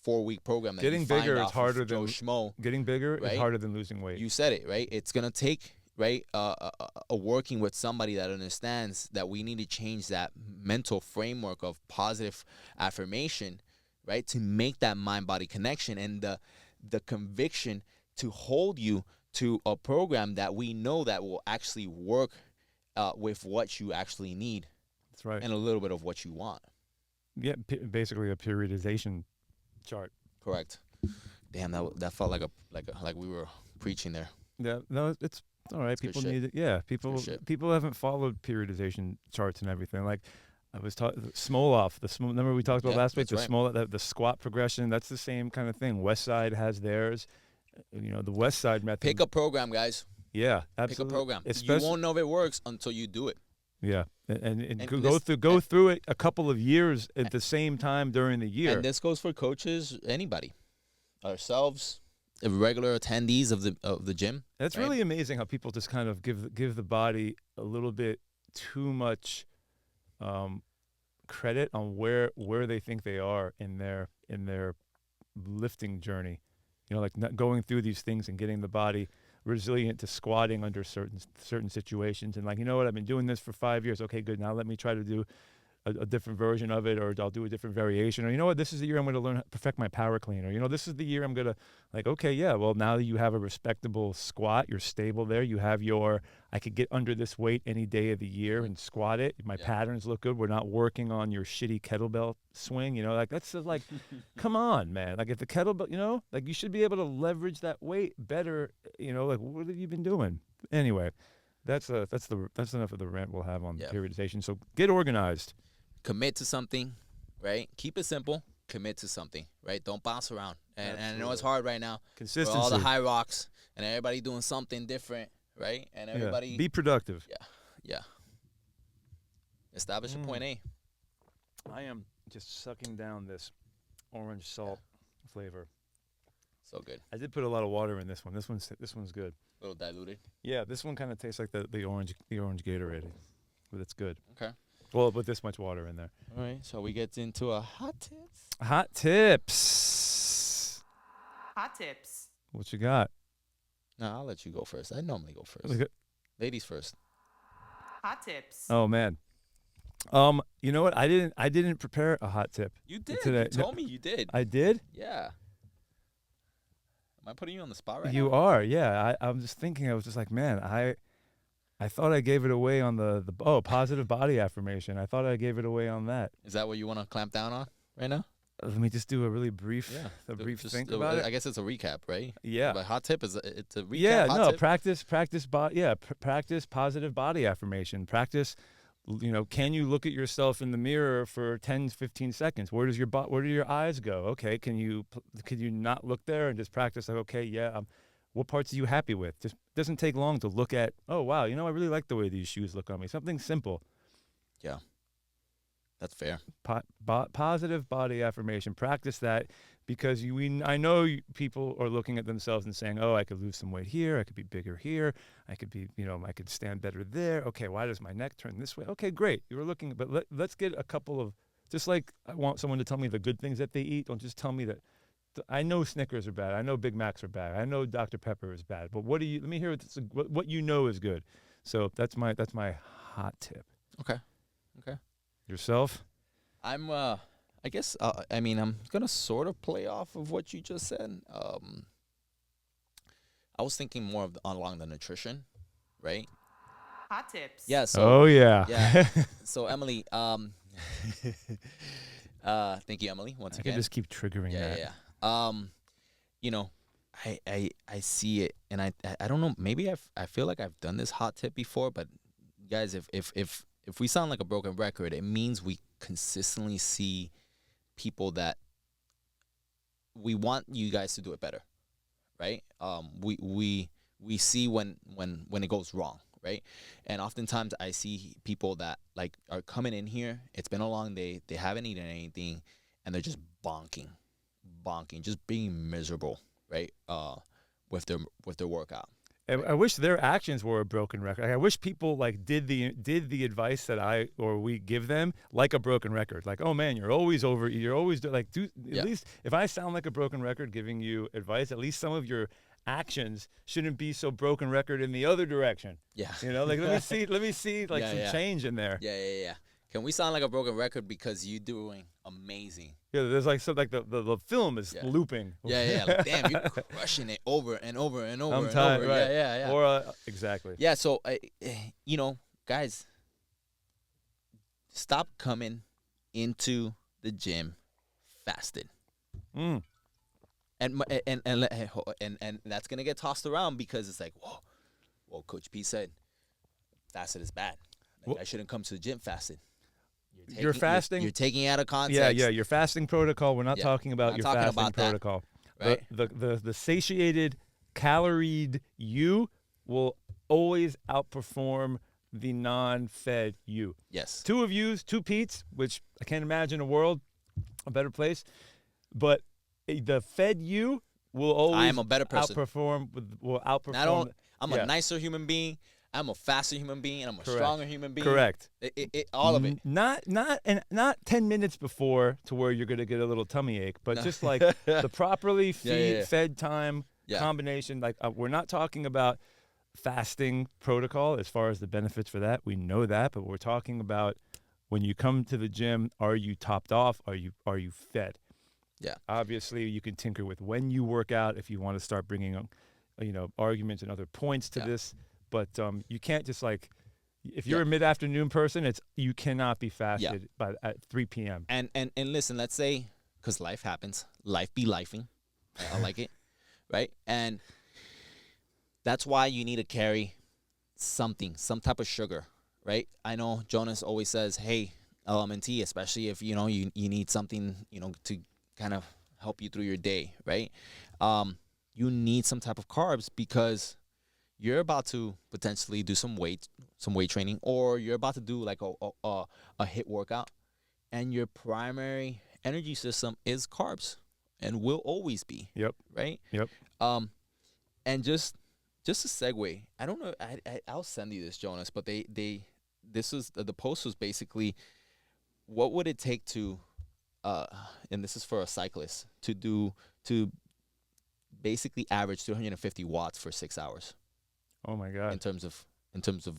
4-week program that Getting you find bigger is off of harder Joe than Schmo. Getting bigger is Right? harder than losing weight. You said it, right? It's gonna take, right, a working with somebody that understands that we need to change that mental framework of positive affirmation, right, to make that mind-body connection and the conviction to hold you to a program that we know that will actually work with what you actually need That's right. and a little bit of what you want. Yeah, basically a periodization chart. Correct. Damn, that felt like we were preaching there. Yeah, no, it's all right. good People shit. need it. Yeah, people shit. people haven't followed periodization charts and everything. Like I was talking, Smoloff. Remember we talked about Yeah, last week. that's The the squat progression. That's the same kind of thing. West Side has theirs. The West Side method. Pick a program, guys. Yeah, Pick absolutely. a program. You Especially, won't know if it works until you do it. yeah, and And go through it a couple of years at the same time during the year. And this goes for coaches, anybody, ourselves, regular attendees of the gym. It's right? really amazing how people just kind of give the body a little bit too much credit on where they think they are in their lifting journey. Like not going through these things and getting the body resilient to squatting under certain situations, and like, you know what, I've been doing this for 5 years. Okay, good. Now let me try to do a different version of it, or I'll do a different variation. Or, you know what, this is the year I'm going to learn how to perfect my power clean. Or, this is the year I'm going to, like, okay, yeah, well, now that you have a respectable squat, you're stable there. You have I could get under this weight any day of the year and squat it. My patterns look good. We're not working on your shitty kettlebell swing. Like, that's just like, come on, man. Like, if the kettlebell, like, you should be able to leverage that weight better. Like, what have you been doing? Anyway, that's enough of the rant we'll have on periodization. So get organized. Commit to something, right? Keep it simple. Commit to something, right? Don't bounce around. And I know it's hard right now. Consistency. For all the high rocks and everybody doing something different, right? And everybody. Be productive. Yeah. Establish a point A. I am just sucking down this orange salt flavor. So good. I did put a lot of water in this one. This one's good. A little diluted. Yeah, this one kind of tastes like the orange Gatorade, but it's good. Okay. Well, put this much water in there. All right. So we get into a hot tips. Hot tips. Hot tips. What you got? No, I'll let you go first. I normally go first. Look at- Ladies first. Hot tips. Oh man. You know what? I didn't prepare a hot tip. You did. Today. You told me you did. I did? Yeah. Am I putting you on the spot right You now? are, yeah. I'm just thinking. I was just like, man, I thought I gave it away on the positive body affirmation. I thought I gave it away on that. Is that what you want to clamp down on right now? Let me just do a really brief, Just think about it. I guess it's a recap, right? Yeah. But hot tip it's a recap. Yeah, hot no, tip. practice practice positive body affirmation. Practice, can you look at yourself in the mirror for 10, 15 seconds? Where do your eyes go? Okay, can you not look there and just practice like, okay, yeah, What parts are you happy with? Just doesn't take long to look at, oh, wow, I really like the way these shoes look on me. Something simple. Yeah. That's fair. Positive body affirmation. Practice that because I know people are looking at themselves and saying, oh, I could lose some weight here. I could be bigger here. I could be, I could stand better there. Okay, why does my neck turn this way? Okay, great. You were looking, but let's get a couple of, just like I want someone to tell me the good things that they eat. Don't just tell me that. I know Snickers are bad. I know Big Macs are bad. I know Dr. Pepper is bad. But let me hear what you know is good. So that's my hot tip. Okay. Yourself? I'm I guess I'm gonna sort of play off of what you just said. I was thinking more along the nutrition, right? Hot tips. Yeah. So Oh yeah. yeah. So Emily, thank you, Emily, once I again. can just keep triggering that. Yeah. I see it, and I don't know. Maybe I feel like I've done this hot tip before, but guys, if we sound like a broken record, it means we consistently see people that we want you guys to do it better, right? We see when it goes wrong, right? And oftentimes I see people that like are coming in here. It's been a long day. They haven't eaten anything, and they're just bonking, just being miserable, right? With their workout. I wish their actions were a broken record. I wish people like did the advice that we give them like a broken record. Like, oh man, you're always at least if I sound like a broken record giving you advice, at least some of your actions shouldn't be so broken record in the other direction. Yeah. Like let me see like some change in there. Yeah. Can we sound like a broken record because you're doing amazing? Yeah, there's like the film is looping. Yeah. Like, damn, you're crushing it over and over and over I'm and tired, over. right. Yeah. Or exactly. Yeah. So, guys, stop coming into the gym fasted. Mm. And that's gonna get tossed around because it's like, whoa, well, Coach P said fasted is bad. Like, I shouldn't come to the gym fasted. You're fasting. You're taking it out of context. Yeah. Your fasting protocol. We're not talking about your fasting about protocol. Right. The satiated, caloried you will always outperform the non-fed you. Yes. Two Petes, which I can't imagine a better place, but the fed you will always I am a better person. Will outperform. I'm a nicer human being. I'm a faster human being, and I'm a stronger human being. Correct. All of it. Not 10 minutes before to where you're gonna get a little tummy ache, but just like the properly fed time combination. Like we're not talking about fasting protocol as far as the benefits for that. We know that, but we're talking about when you come to the gym, are you topped off? Are you fed? Yeah. Obviously, you can tinker with when you work out if you want to start bringing, arguments and other points to this. But you can't just if you're a mid-afternoon person, you cannot be fasted at 3 p.m. And listen, let's say, because life happens, life be lifing. I like it, right? And that's why you need to carry some type of sugar, right? I know Jonas always says, hey, LMNT, especially if, you need something, to kind of help you through your day, right? You need some type of carbs because you're about to potentially do some weight training, or you're about to do like a HIIT workout, and your primary energy system is carbs and will always be. Yep. Right? Yep. And just a segue. I don't know. I'll send you this, Jonas. But the post was basically, what would it take to, and this is for a cyclist, to basically average 250 watts for 6 hours. Oh my God. In terms of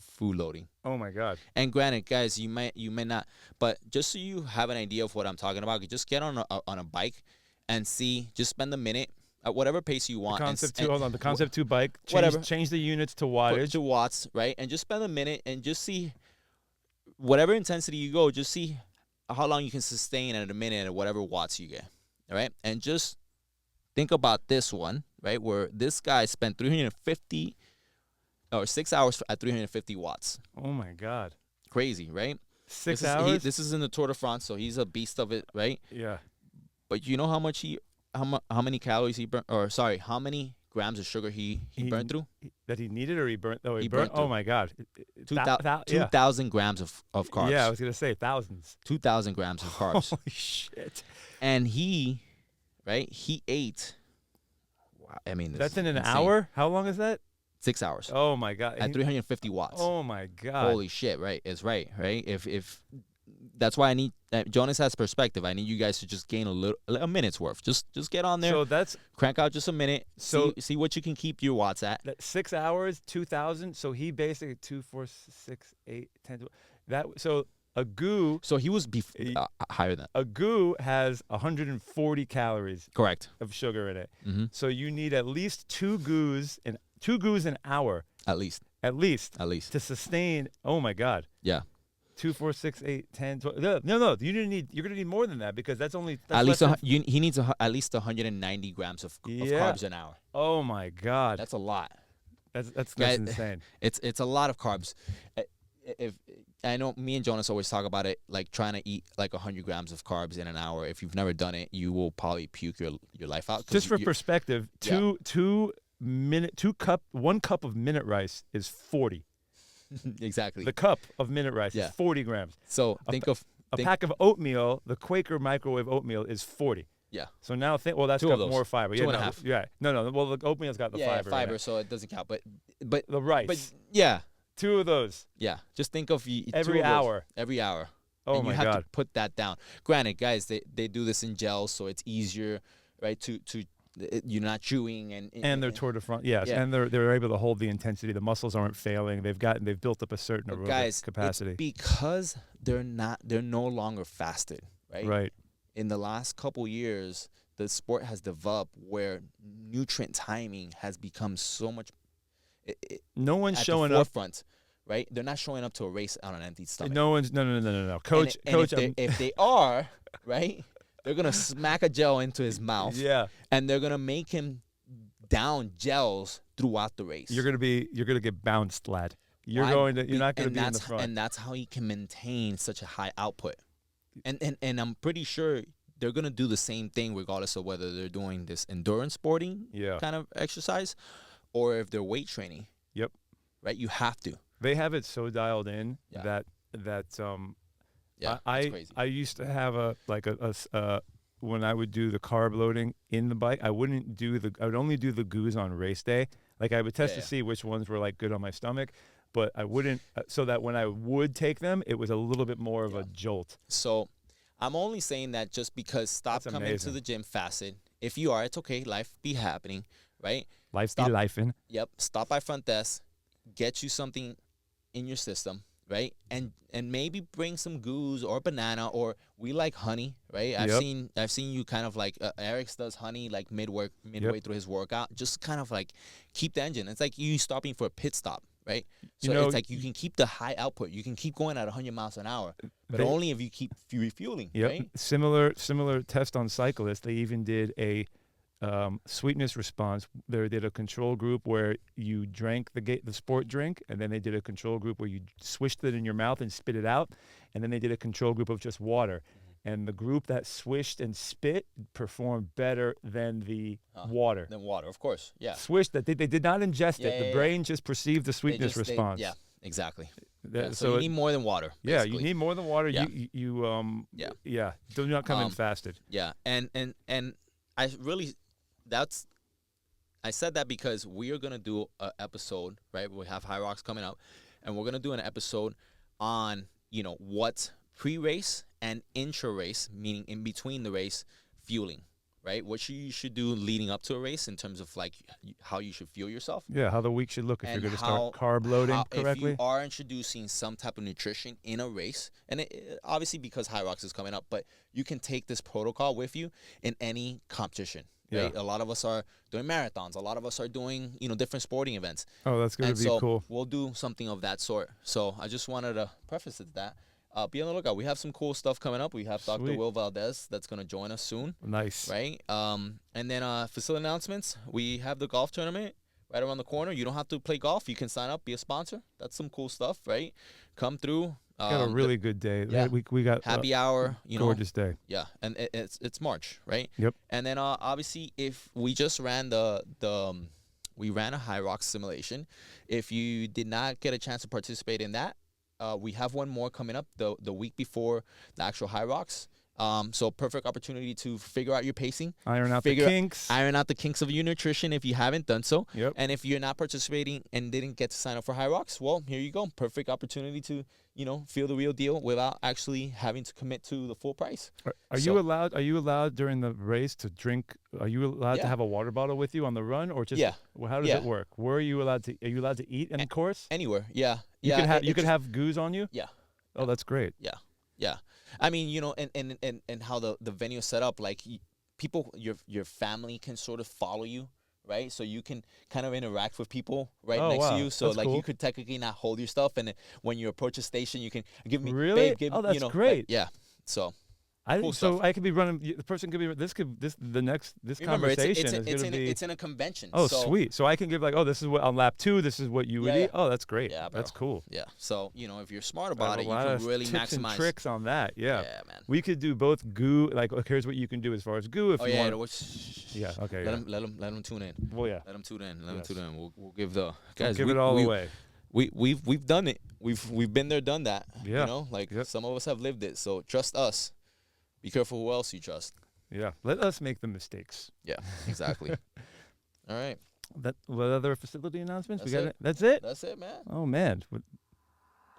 food loading. Oh my God. And granted, guys, you may not, but just so you have an idea of what I'm talking about, you just get on a bike and just spend a minute at whatever pace you want. The Concept 2 bike. Change the units to wattage. To watts, right? And just spend a minute and just see whatever intensity you go, just see how long you can sustain at a minute at whatever watts you get. All right? And just think about this one, right? Where this guy spent 350 or 6 hours at 350 watts. Oh my God. Crazy, right? 6 hours? This is in the Tour de France, so he's a beast of it, right? Yeah. But you know how many calories he burned, or sorry, how many grams of sugar he burned through. That he needed or he burnt? Oh, he He burnt. burnt through. Oh my God. 2,000 grams of carbs. Yeah, I was gonna say thousands. 2,000 grams of carbs. Holy shit. And he ate. Wow, I mean, That's in an insane. hour? How long is that? 6 hours Oh my God. at 350 watts. Oh my God. Holy shit! Right, it's right. If that's why I need Jonas has perspective. I need you guys to just gain a minute's worth. Just get on there, So that's crank out just a minute. So- see what you can keep your watts at. that 6 hours, 2,000. So he basically 2, 4, 6, 8, 10. 12. That so a goo So he was higher than a goo has 140 calories correct. of sugar in it. Mm-hmm. So you need at least two goos an hour At least. at least At to sustain. Oh my God. Yeah. 2, 4, 6, 8, 10, 12. No. You're gonna need more than that because that's only At least less than- he needs at least 190 grams of Yeah. carbs an hour. Oh my God. That's a lot. That's Guys, insane. It's a lot of carbs. If I know me and Jonas always talk about it, like trying to eat like 100 grams of carbs in an hour. If you've never done it, you will probably puke your life out. 'cause Just for you- perspective, Yeah. 1 cup of minute rice is 40. exactly. The cup of minute rice Yeah. is 40 grams. So A think pa- of A Think- pack of oatmeal, the Quaker microwave oatmeal, is 40. yeah. So now think, well, that's Two got of those. more fiber. Two Yeah, and a no, half. Yeah, no. Well, the oatmeal's got the fiber. in fiber, it. so it doesn't count. But The rice. but yeah, 2 of those yeah. Just think of every 2 of those hour. every hour. Oh and my you have God. to put that down. Granted, guys, they do this in gels, so it's easier, right? To you're not chewing And they're toward the front, yes, Yeah. and they're able to hold the intensity. The muscles aren't failing. They've built up a certain But aerobic guys, capacity. it's because they're no longer fasted, right? Right. In the last couple years, the sport has developed where nutrient timing has become so much No one's at showing the up. forefront, right? They're not showing up to a race on an empty stomach. No one's no. Coach, and coach. if they are, right, they're gonna smack a gel into his mouth, yeah, and they're gonna make him down gels throughout the race. you're gonna get bounced, lad. You're Why? you're not gonna And be in the that's- front. And that's how he can maintain such a high output. And I'm pretty sure they're gonna do the same thing regardless of whether they're doing this endurance sporting Yeah. kind of exercise or if they're weight training. Yep. Right? You have to. They have it so dialed in Yeah. that Yeah. I it's crazy. I used to have when I would do the carb loading in the bike, I would only do the goos on race day. Like I would test Yeah, to yeah. see which ones were like good on my stomach, but I wouldn't so that when I would take them, it was a little bit more of a jolt. So I'm only saying that just because stop That's coming to amazing. the gym fasted. If you are, it's okay. Life be happening, right? Life's Stop. be lifing. Yep. Stop by front desk, get you something in your system, right? And maybe bring some goose or banana, or we like honey, right? I've Yep. seen you kind of like Eric's does honey like midway through his workout, just kind of like keep the engine. It's like you stopping for a pit stop, right? So it's like you can keep the high output. You can keep going at 100 miles an hour, but They- only if you keep refueling, Yep. right? Similar test on cyclists. They even did a sweetness response. They did a control group where you drank the sport drink, and then they did a control group where you swished it in your mouth and spit it out, and then they did a control group of just water. And the group that swished and spit performed better than the water. Then water, of course, yeah. Swished that they did not ingest Yeah, it. The yeah, brain just perceived the They sweetness just- they- response. yeah, exactly. That- Yeah, so you need more than water. yeah, you basically. need more than water. Yeah. Yeah. Do not come in Um, fasted. Yeah, and I really, I said that because we are gonna do an episode, right? We have High Rocks coming up, and we're gonna do an episode on what's pre-race and intra-race, meaning in between the race, fueling, right? What you should do leading up to a race in terms of like how you should fuel yourself. Yeah, how the week should look if And you're going to how- start carb loading If correctly. you are introducing some type of nutrition in a race, and obviously because High Rocks is coming up, but you can take this protocol with you in any competition. Right? Yeah. A lot of us are doing marathons. A lot of us are doing different sporting events. Oh, that's going And to be so cool. we'll do something of that sort. So I just wanted to preface it to that. Be on the lookout. We have some cool stuff coming up. We have Dr. Sweet. Will Valdez that's going to join us soon. Nice. Right. And then facility announcements. We have the golf tournament right around the corner. You don't have to play golf. You can sign up, be a sponsor. That's some cool stuff, right? Come through. Got a really good day. yeah. We got happy hour. gorgeous day. Yeah, and it's March, right? Yep. And then obviously, if we just ran the We ran a High Rocks simulation. If you did not get a chance to participate in that, we have one more coming up the week before the actual High Rocks. So perfect opportunity to figure out your pacing. Iron out the kinks. Iron out the kinks of your nutrition if you haven't done so. Yep. And if you're not participating and didn't get to sign up for High Rocks, well, here you go. Perfect opportunity to, feel the real deal without actually having to commit to the full price. Are you allowed during the race to drink? Are you allowed to have a water bottle with you on the run, or just how does it work? Where are you allowed to? Are you allowed to eat in the course? Anywhere. Yeah. You can have goose on you? Yeah. Oh, that's great. Yeah. I mean, and how the venue is set up, like people, your family can sort of follow you, right? So you can kind of interact with people next to you. So that's cool. you could technically not hold your stuff, and then when you approach a station, you can give me really. Babe, that's great. Yeah. So. Cool stuff. I could be running. The person could be. This Remember, conversation is going to be. It's in a convention. Oh, so, sweet. So I can give this is what on lap 2. This is what you would eat. Oh, that's great. Yeah, bro. That's cool. Yeah. So if you're smart about it, you a lot can of really tips maximize. and tricks on that. Yeah. Yeah, man. We could do both goo. Like, here's what you can do as far as goo. If you want. Yeah. Okay. Let them tune in. Well, yeah. Let them tune in. Let them tune in. We'll give the guys. Give it all away. We've done it. We've been there, done that. Yeah. Some of us have lived it. So trust us. Be careful who else you trust. Yeah. Let us make the mistakes. Yeah. Exactly. All right. What other facility announcements? That's it. That's it. That's it, man. Oh man.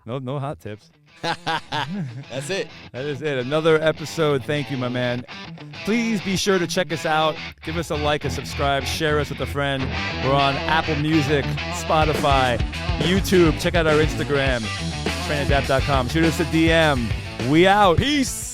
No hot tips. That's it. That is it. Another episode. Thank you, my man. Please be sure to check us out. Give us a like, a subscribe, share us with a friend. We're on Apple Music, Spotify, YouTube. Check out our Instagram, trainadapt.com. Shoot us a DM. We out. Peace.